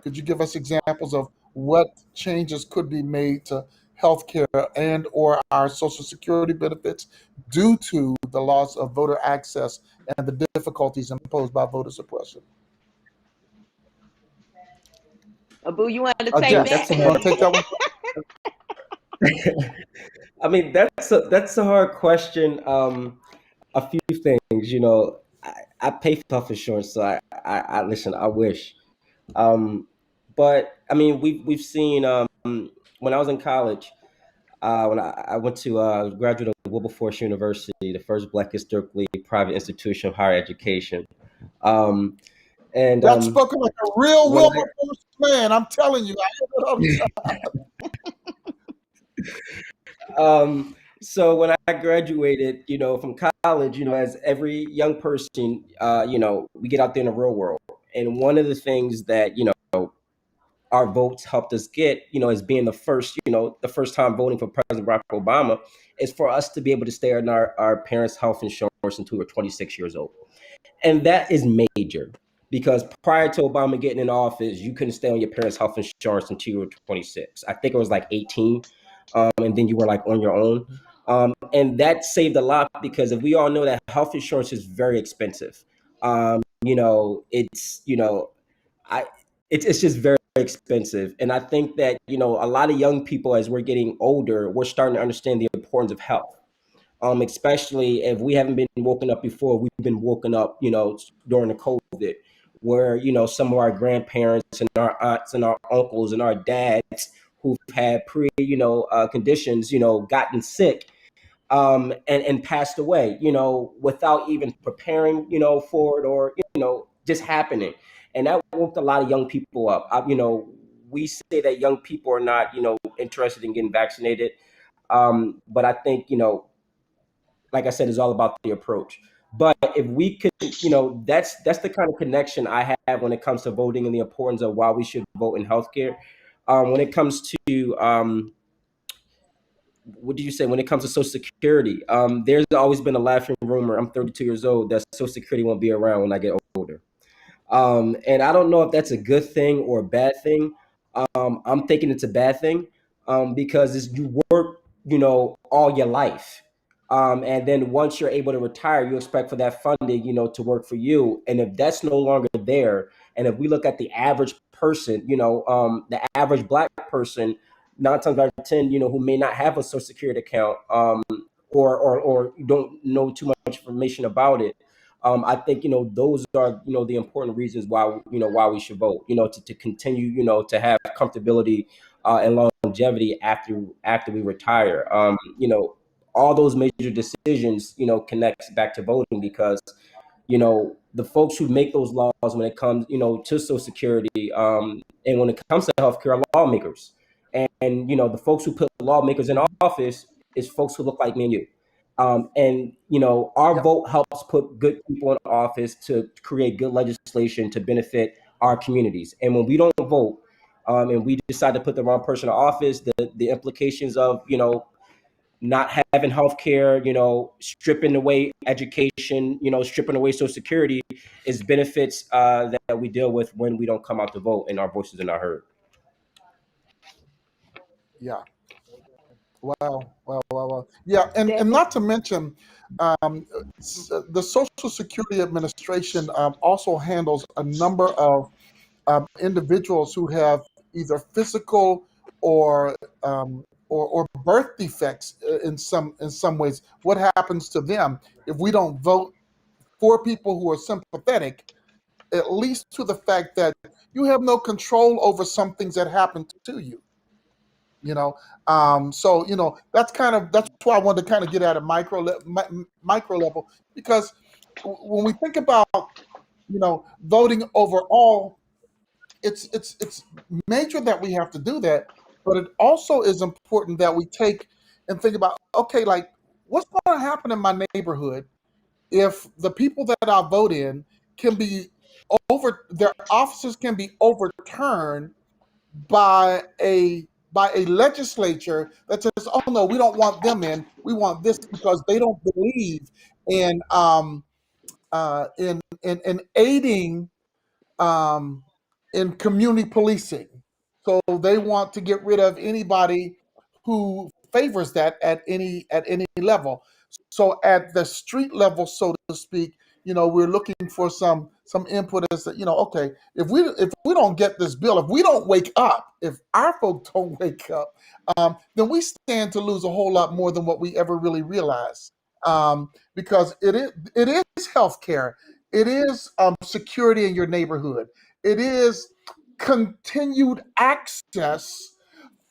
Could you give us examples of what changes could be made to healthcare and or our Social Security benefits due to the loss of voter access and the difficulties imposed by voter suppression? Abu, you want to I take mean, Jess, that? that's a you hard. want to take that one? I mean, that's a hard question. A few things, I pay for health insurance, so I listen. I wish, um, but I mean, we've seen when I was in college, when I went to graduate of Wilberforce University, the first Black historically private institution of higher education, um, and That's spoken like a real when Wilberforce man. I'm telling you, I hear that all the I time. so when I graduated, from college, as every young person, we get out there in the real world. And one of the things that, our votes helped us get, as being the first time voting for President Barack Obama, is for us to be able to stay on our parents' health insurance until we were 26 years old. And that is major because prior to Obama getting in office, you couldn't stay on your parents' health insurance until you were 26. I think it was like 18, and then you were like on your own. And that saved a lot because if we all know that health insurance is very expensive. It's I it's just very expensive, and I think that a lot of young people as we're getting older, we're starting to understand the importance of health, especially if we haven't been woken up before. We've been woken up, during the COVID, where some of our grandparents and our aunts and our uncles and our dads who've had conditions, gotten sick, and passed away, without even preparing, for it or just happening, and that woke a lot of young people up. We say that young people are not, interested in getting vaccinated, but I think like I said, is all about the approach. But if we could, that's the kind of connection I have when it comes to voting and the importance of why we should vote in healthcare. When it comes to what did you say? When it comes to Social Security, there's always been a laughing rumor. I'm 32 years old that Social Security won't be around when I get older. And I don't know if that's a good thing or a bad thing. I'm thinking it's a bad thing, because you work, all your life. And then once you're able to retire, you expect for that funding, to work for you. And if that's no longer there, and if we look at the average person, the average Black person, 9 times out of 10, who may not have a Social Security account, or you don't know too much information about it, I think those are the important reasons why we should vote. To continue to have comfortability and longevity after we retire. All those major decisions connects back to voting because the folks who make those laws when it comes to Social Security, and when it comes to healthcare are lawmakers, and the folks who put lawmakers in office is folks who look like me and you. And our Yep. vote helps put good people in office to create good legislation to benefit our communities. And when we don't vote, and we decide to put the wrong person in office, the implications of not having health care, stripping away education, stripping away Social Security is benefits that we deal with when we don't come out to vote and our voices are not heard. Yeah. Wow. Wow. Wow. Wow. Yeah. And Definitely. not to mention, the Social Security Administration also handles a number of individuals who have either physical or or birth defects in some ways. What happens to them if we don't vote for people who are sympathetic? At least to the fact that you have no control over some things that happen to you. You know, so that's why I wanted to kind of get at a micro level because when we think about voting overall, it's major that we have to do that, but it also is important that we take and think about, okay, like, what's going to happen in my neighborhood if the people that I vote in can be their offices can be overturned by a legislature that says, "Oh no, we don't want them in. We want this because they don't believe in in aiding um, in community policing. So they want to get rid of anybody who favors that at any level. So at the street level, so to speak, we're looking for some input as to, okay, if we don't get this bill, if we don't wake up, if our folks don't wake up, then we stand to lose a whole lot more than what we ever really realize. Because it is healthcare, it is security in your neighborhood. It is continued access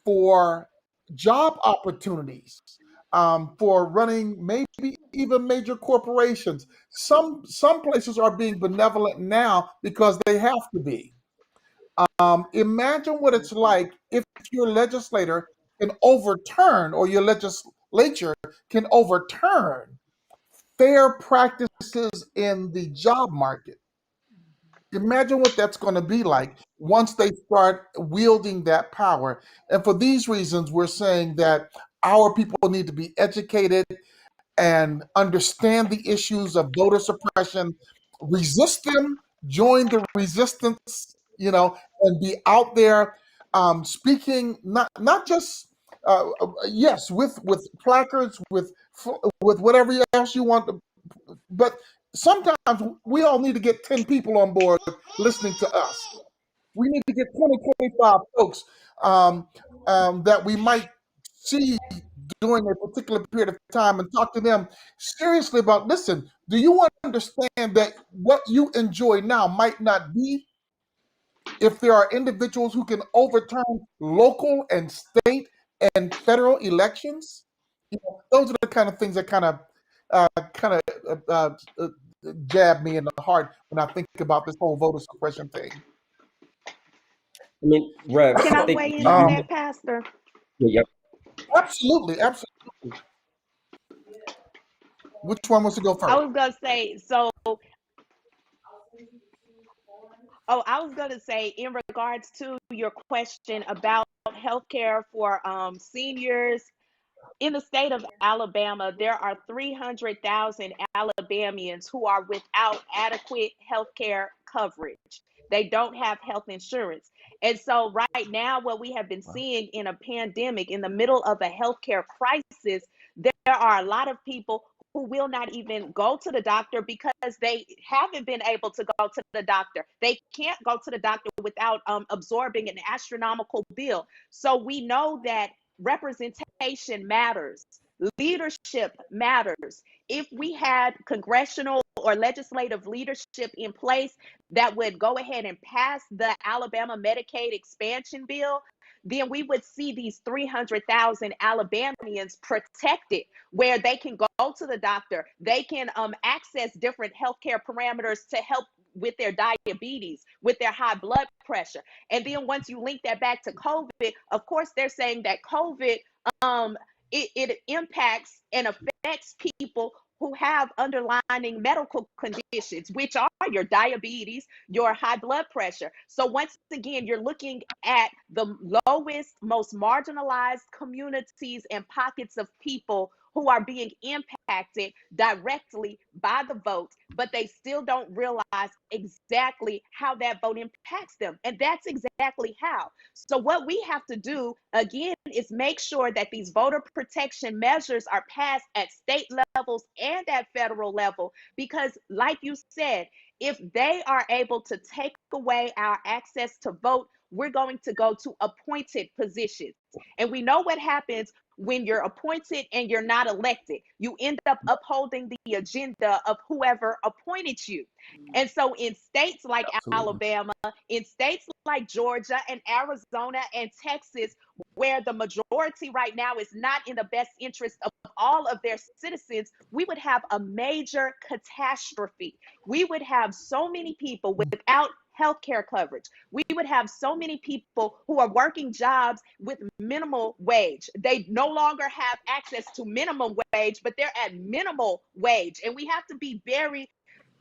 for job opportunities, for running maybe even major corporations. Some places are being benevolent now because they have to be. Imagine what it's like if your legislator can overturn, or your legislature can overturn fair practices in the job market. Imagine what that's going to be like once they start wielding that power. And for these reasons, we're saying that our people need to be educated and understand the issues of voter suppression, resist them, join the resistance, and be out there, speaking not just yes, with placards, with whatever else you want, but sometimes we all need to get 10 people on board listening to us. We need to get 20, 25 folks, um, that we might see during a particular period of time, and talk to them seriously about, listen, do you understand that what you enjoy now might not be if there are individuals who can overturn local and state and federal elections? Those are the kind of things that kind of jab me in the heart when I think about this whole voter suppression thing. I mean, Rev, Can I I think weigh in on you, that, Pastor? yep. Absolutely, absolutely. Which one wants to go I first? was gonna say so. Oh, I was going to say, in regards to your question about healthcare for seniors, in the state of Alabama, there are 300,000 Alabamians who are without adequate healthcare coverage. They don't have health insurance. And so, right now, what we have been seeing in a pandemic, in the middle of a healthcare crisis, there are a lot of people who will not even go to the doctor because they haven't been able to go to the doctor. They can't go to the doctor without absorbing an astronomical bill. So, we know that representation matters. Leadership matters. If we had congressional or legislative leadership in place that would go ahead and pass the Alabama Medicaid expansion bill, then we would see these 300,000 Alabamians protected, where they can go to the doctor, they can access different healthcare parameters to help with their diabetes, with their high blood pressure. And then once you link that back to COVID, of course, they're saying that COVID, um, it impacts and affects people who have underlying medical conditions, which are your diabetes, your high blood pressure. So once again, you're looking at the lowest, most marginalized communities and pockets of people who are being impacted directly by the vote, but they still don't realize exactly how that vote impacts them. And that's exactly how. So, what we have to do again is make sure that these voter protection measures are passed at state levels and at federal level, because, like you said, if they are able to take away our access to vote, we're going to go to appointed positions. And we know what happens when you're appointed and you're not elected. You end up upholding the agenda of whoever appointed you. And so in states like Absolutely. Alabama, in states like Georgia and Arizona and Texas, where the majority right now is not in the best interest of all of their citizens, we would have a major catastrophe. We would have so many people without healthcare coverage. We would have so many people who are working jobs with minimal wage. They no longer have access to minimum wage, but they're at minimal wage. And we have to be very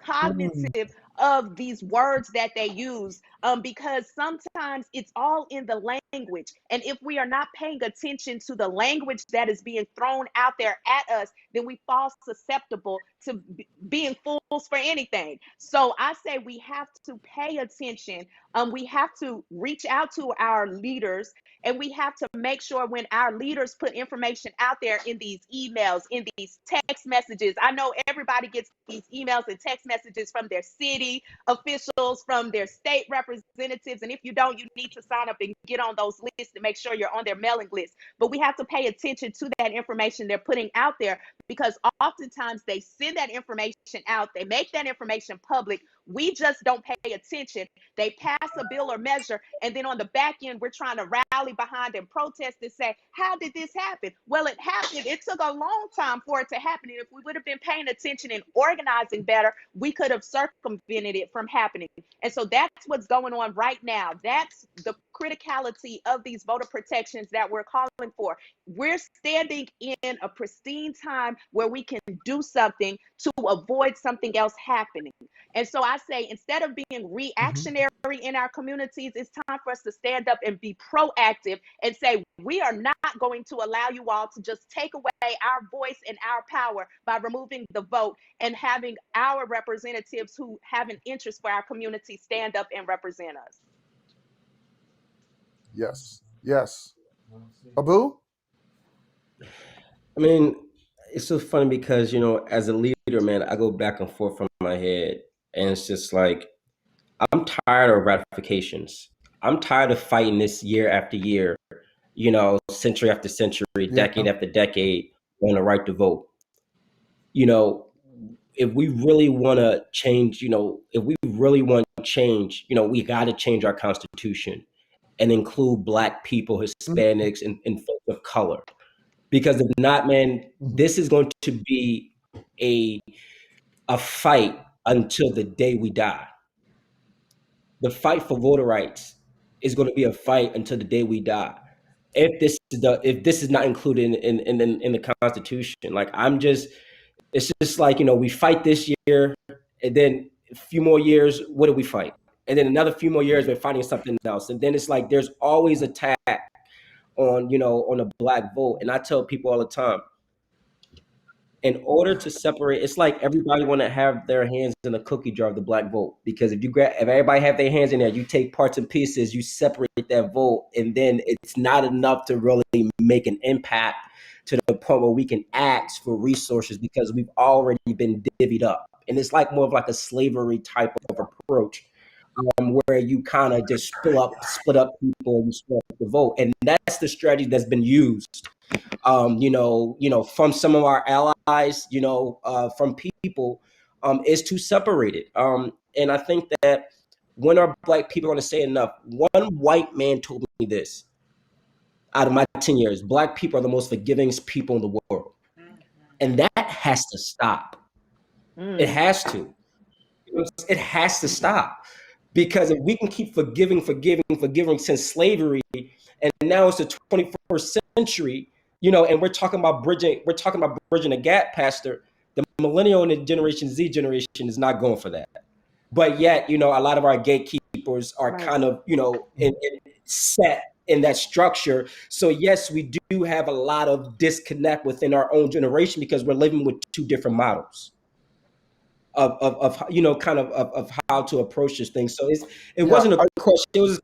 Mm. cognitive of these words that they use, because sometimes it's all in the language. And if we are not paying attention to the language that is being thrown out there at us, then we fall susceptible to being fools for anything. So I say we have to pay attention. We have to reach out to our leaders, and we have to make sure when our leaders put information out there in these emails, in these text messages. I know everybody gets these emails and text messages from their city officials, from their state representatives. And if you don't, you need to sign up and get on those lists to make sure you're on their mailing list. But we have to pay attention to that information they're putting out there, because oftentimes they send that information out, they make that information public. We just don't pay attention. They pass a bill or measure, and then on the back end, we're trying to rally behind and protest and say, how did this happen? Well, it happened. It took a long time for it to happen. And if we would have been paying attention and organizing better, we could have circumvented it from happening. And so that's what's going on right now. That's the criticality of these voter protections that we're calling for. We're standing in a pristine time where we can do something to avoid something else happening. And so I say, instead of being reactionary in our communities, it's time for us to stand up and be proactive and say, we are not going to allow you all to just take away our voice and our power by removing the vote, and having our representatives who have an interest for our community stand up and represent us. Yes. Yes. Abu? I mean, it's so funny because, as a leader, man, I go back and forth from my head. And it's just like, I'm tired of ratifications. I'm tired of fighting this year after year, century after century, Yeah. decade after decade on the right to vote. You know, if we really want to change, if we really want change, we got to change our constitution and include Black people, Hispanics, and folks of color. Because if not, man, this is going to be a fight until the day we die. The fight for voter rights is going to be a fight until the day we die. If this is not included in the Constitution, like it's just like, we fight this year, and then a few more years, what do we fight? And then another few more years, we're fighting something else. And then it's like there's always attack on a Black vote. And I tell people all the time, in order to separate, it's like everybody want to have their hands in the cookie jar of the Black vote. Because if everybody have their hands in there, you take parts and pieces, you separate that vote, and then it's not enough to really make an impact to the point where we can ask for resources, because we've already been divvied up. And it's like more of like a slavery type of approach, where you kind of just split up people and split up the vote. And that's the strategy that's been used, from some of our allies, from people, is to separate it. And I think that when our Black people are going to say enough, one white man told me this: out of my 10 years, Black people are the most forgiving people in the world. And that has to stop. It has to. It has to stop. Because if we can keep forgiving since slavery, and now it's the 21st century, and we're talking about bridging the gap, Pastor, the millennial and the Generation Z generation is not going for that. But yet, a lot of our gatekeepers are kind of, set in that structure. So yes, we do have a lot of disconnect within our own generation, because we're living with two different models of how to approach this thing. So it Yeah. wasn't a question, it was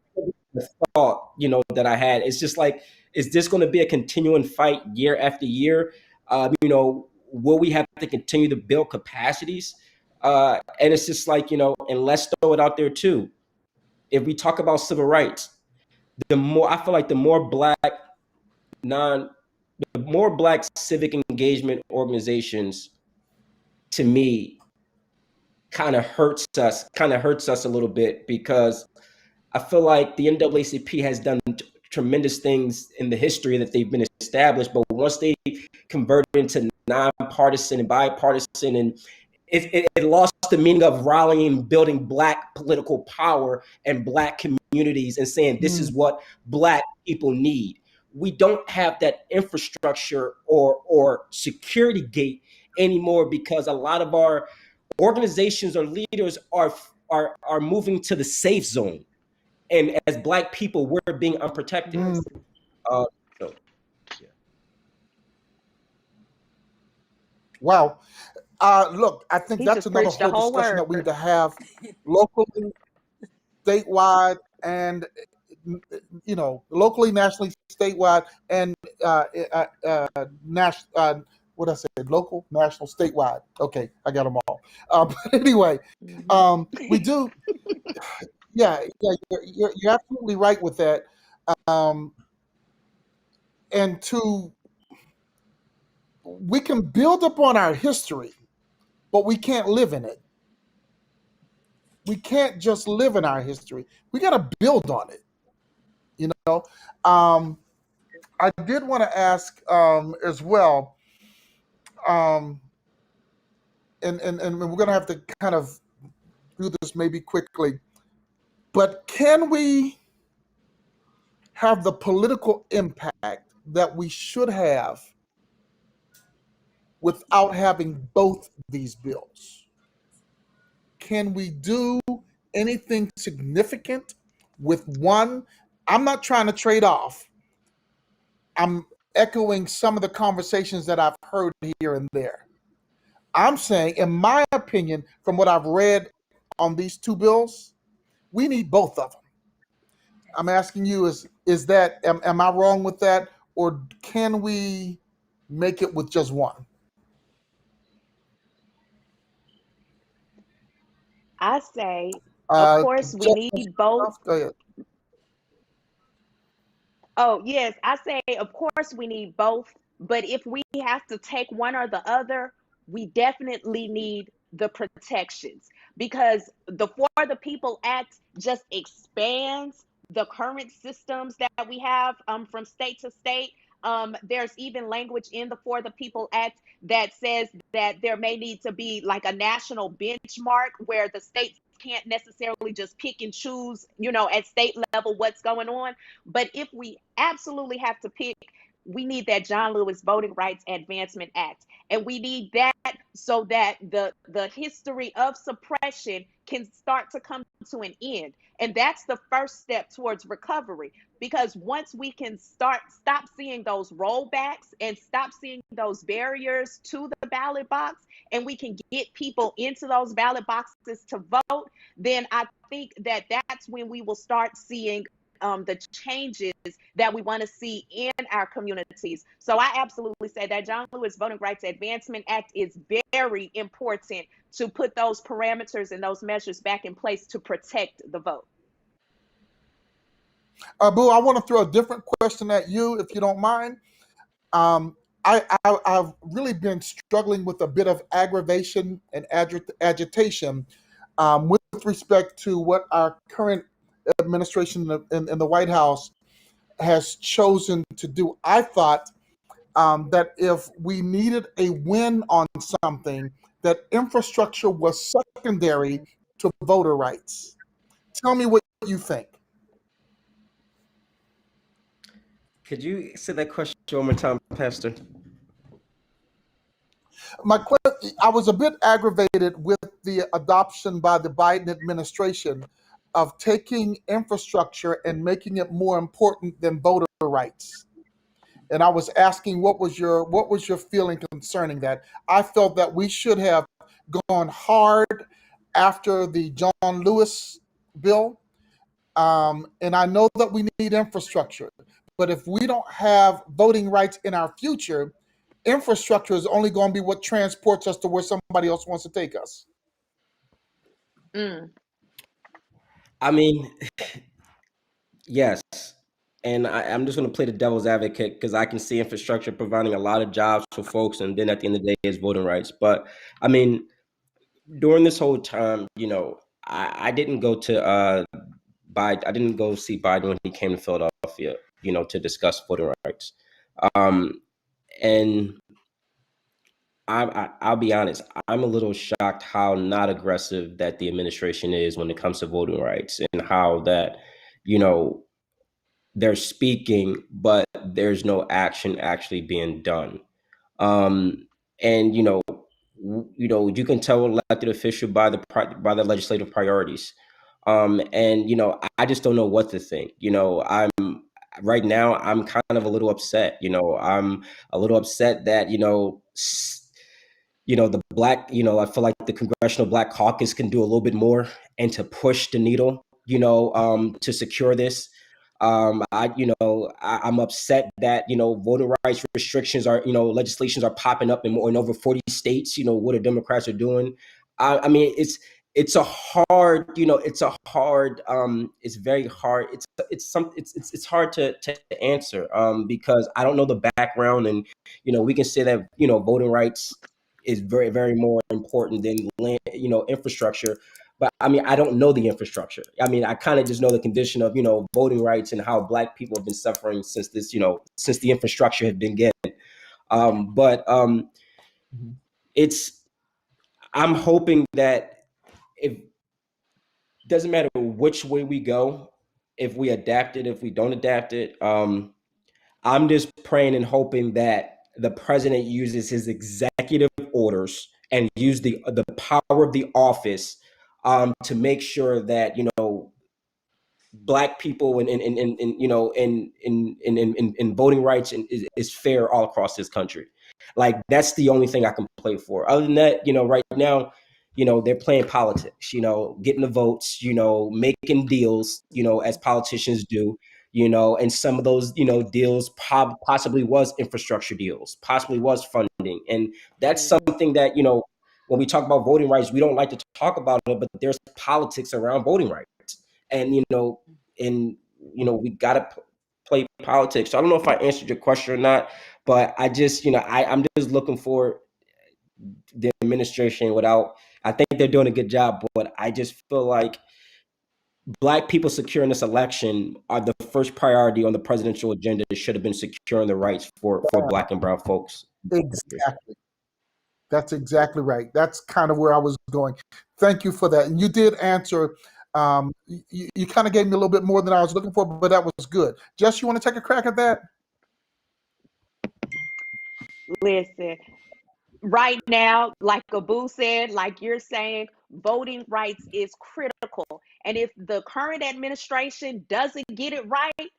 a thought, that I had. It's just like, is this going to be a continuing fight year after year? Will we have to continue to build capacities? And it's just like, and let's throw it out there too. If we talk about civil rights, I feel like the more Black civic engagement organizations, to me, kind of hurts us a little bit, because I feel like the NAACP has done tremendous things in the history that they've been established, but once they converted into nonpartisan and bipartisan, and it lost the meaning of rallying, building Black political power and Black communities, and saying this is Mm, what Black people need. We don't have that infrastructure or security gate anymore because a lot of our organizations or leaders are moving to the safe zone, and as Black people, we're being unprotected. mm. Uh, so yeah. Wow. Look, I think He that's just another preached a whole whole discussion word. that we need to have locally, statewide, and locally, nationally, statewide, and national. What I said, local, national, statewide. Okay, I got them all. But anyway, Mhm. we do. Yeah, yeah, you're absolutely right with that. Um, and we can build upon our history, but we can't live in it. We can't just live in our history. We got to build on it. You know. Um, I did want to ask as well, um, and we're going to have to kind of do this maybe quickly, but can we have the political impact that we should have without having both these bills? Can we do anything significant with one? I'm not trying to trade off. I'm echoing some of the conversations that I've heard here and there. I'm saying, in my opinion, from what I've read on these two bills, we need both of them. I'm asking you, am I wrong with that, or can we make it with just one? I say, of Uh, course, we Justin, need both. go ahead. Oh, yes, I say, of course, we need both. But if we have to take one or the other, we definitely need the protections because the For the People Act just expands the current systems that we have from state to state. There's even language in the For the People Act that says that there may need to be like a national benchmark where the states can't necessarily just pick and choose, at state level what's going on. But if we absolutely have to pick, we need that John Lewis Voting Rights Advancement Act. And we need that so that the history of suppression can start to come to an end. And that's the first step towards recovery. Because once we can stop seeing those rollbacks and stop seeing those barriers to the ballot box, and we can get people into those ballot boxes to vote, then I think that that's when we will start seeing the changes that we want to see in our communities. So I absolutely say that John Lewis Voting Rights Advancement Act is very important to put those parameters and those measures back in place to protect the vote. Boo, I want to throw a different question at you, if you don't mind. Um, I've really been struggling with a bit of aggravation and agitation with respect to what our current administration in the White House has chosen to do. I thought that if we needed a win on something, that infrastructure was secondary to voter rights. Tell me what you think. Could you say that question one more time, Pastor? I was a bit aggravated with the adoption by the Biden administration of taking infrastructure and making it more important than voter rights. And I was asking what was your feeling concerning that? I felt that we should have gone hard after the John Lewis bill. And I know that we need infrastructure, but if we don't have voting rights in our future, infrastructure is only going to be what transports us to where somebody else wants to take us. Mm. I mean, yes. And I'm just going to play the devil's advocate because I can see infrastructure providing a lot of jobs for folks. And then at the end of the day, it's voting rights. But I mean, during this whole time, I didn't go to Biden. I didn't go see Biden when he came to Philadelphia, to discuss voting rights. And I'll be honest, I'm a little shocked how not aggressive that the administration is when it comes to voting rights, and how that, you know, they're speaking, but there's no action actually being done. Um, and you can tell an elected official by by the legislative priorities. And I just don't know what to think. I'm right now. I'm kind of a little upset. I'm a little upset that the black, I feel like the Congressional Black Caucus can do a little bit more and to push the needle, to secure this. I'm upset that, voting rights restrictions are, legislations are popping up in over 40 states, what the Democrats are doing. I mean, it's a hard, it's very hard. It's hard to answer, because I don't know the background. And, we can say that, voting rights is very, very more important than land, infrastructure. But I mean, I don't know the infrastructure. I mean, I kind of just know the condition of, voting rights and how Black people have been suffering since this, since the infrastructure had been given. But it's, I'm hoping that it doesn't matter which way we go, if we adapt it, if we don't adapt it. I'm just praying and hoping that the president uses his executive orders and use the power of the office, to make sure that Black people and voting rights is fair all across this country. Like, that's the only thing I can play for. Other than that, right now, they're playing politics, getting the votes, making deals, as politicians do, and some of those, deals possibly was infrastructure deals, possibly was funding. And that's something that, when we talk about voting rights, we don't like to talk about it, but there's politics around voting rights. And, we got to play politics. So I don't know if I answered your question or not, but I just, I'm just looking for the administration without, I think they're doing a good job, but I just feel like Black people securing this election are the first priority on the presidential agenda. It should have been securing the rights for Black and brown folks. Exactly. That's exactly right. That's kind of where I was going. Thank you for that. And you did answer. You kind of gave me a little bit more than I was looking for, but that was good. Jess, you want to take a crack at that? Listen, right now, like Abu said, like you're saying, voting rights is critical. And if the current administration doesn't get it right,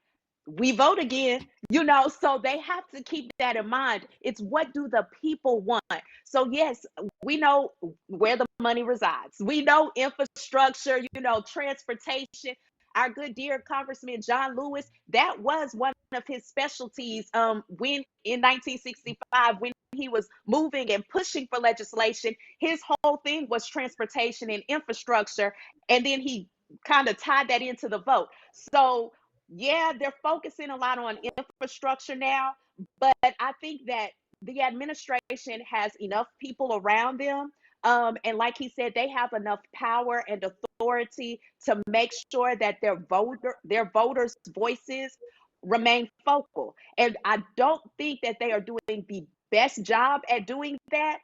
we vote again, so they have to keep that in mind. It's what do the people want? So yes, we know where the money resides. We know infrastructure, transportation. Our good dear Congressman John Lewis, that was one of his specialties, when in 1965, when he was moving and pushing for legislation. His whole thing was transportation and infrastructure, and then he kind of tied that into the vote. So yeah, they're focusing a lot on infrastructure now, but I think that the administration has enough people around them. And like he said, they have enough power and authority to make sure that their voters' voices remain focal. And I don't think that they are doing the best job at doing that.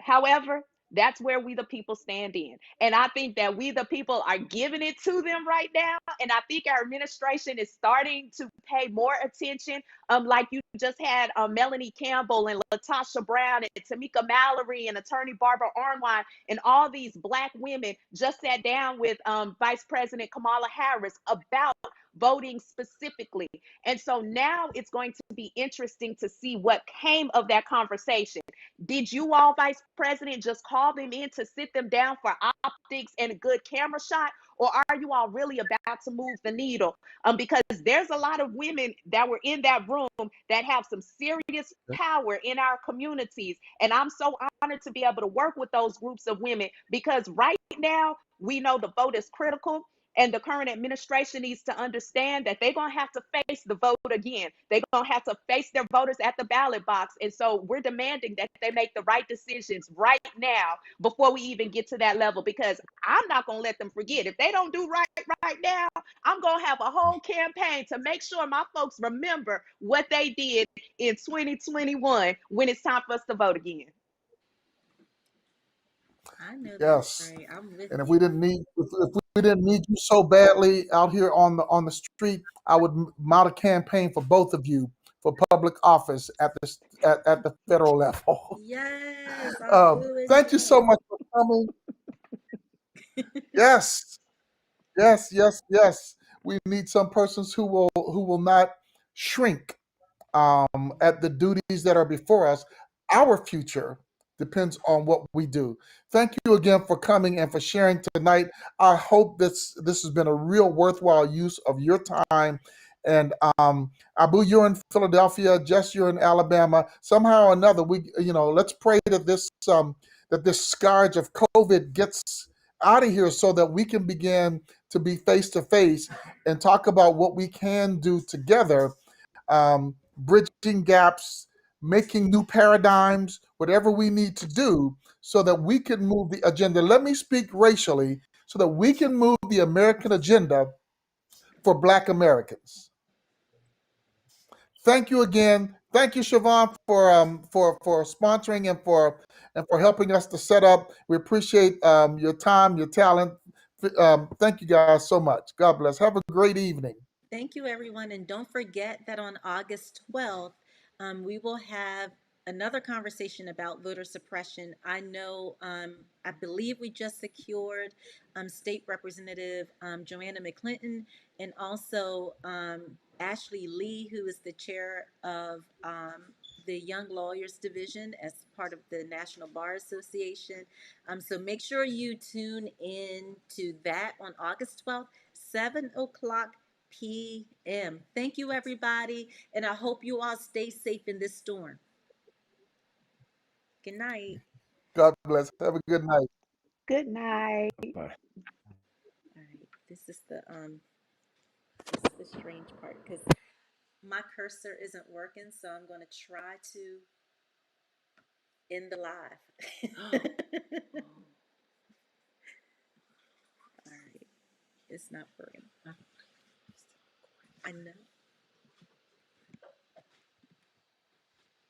However, that's where we the people stand in. And I think that we the people are giving it to them right now. And I think our administration is starting to pay more attention. Like you just had Melanie Campbell and Latasha Brown and Tamika Mallory and Attorney Barbara Arnwine and all these Black women just sat down with Vice President Kamala Harris about voting specifically. And so now it's going to be interesting to see what came of that conversation. Did you all, Vice President, just call them in to sit them down for optics and a good camera shot? Or are you all really about to move the needle? Because there's a lot of women that were in that room that have some serious power in our communities. And I'm so honored to be able to work with those groups of women, because right now we know the vote is critical. And the current administration needs to understand that they're going to have to face the vote again. They're going to have to face their voters at the ballot box. And so we're demanding that they make the right decisions right now before we even get to that level, because I'm not going to let them forget. If they don't do right now, I'm going to have a whole campaign to make sure my folks remember what they did in 2021 when it's time for us to vote again. I know that's Yes. right. I'm with And if you. we didn't need you so badly out here on the street, I would mount a campaign for both of you for public office at the federal level. Yes, I'll do it Thank you so now. much for coming. Yes, yes. We need some persons who will not shrink at the duties that are before us. Our future depends on what we do. Thank you again for coming and for sharing tonight. I hope this has been a real worthwhile use of your time. And Abu, you're in Philadelphia. Jess, you're in Alabama. Somehow or another, let's pray that this scourge of COVID gets out of here so that we can begin to be face to face and talk about what we can do together, bridging gaps, making new paradigms, whatever we need to do so that we can move the agenda. Let me speak racially so that we can move the American agenda for Black Americans. Thank you again. Thank you, Siobhan, for sponsoring and for helping us to set up. We appreciate your time, your talent. Thank you guys so much. God bless. Have a great evening. Thank you, everyone. And don't forget that on August 12th, we will have another conversation about voter suppression. I know, I believe we just secured State Representative Joanna McClinton and also Ashley Lee, who is the chair of the Young Lawyers Division as part of the National Bar Association. So make sure you tune in to that on August 12th, 7 o'clock p.m. Thank you, everybody, and I hope you all stay safe in this storm. Good night. God bless. Have a good night. Good night. Bye. All right, this is the strange part because my cursor isn't working, so I'm going to try to end the live. All right, it's not working. I know.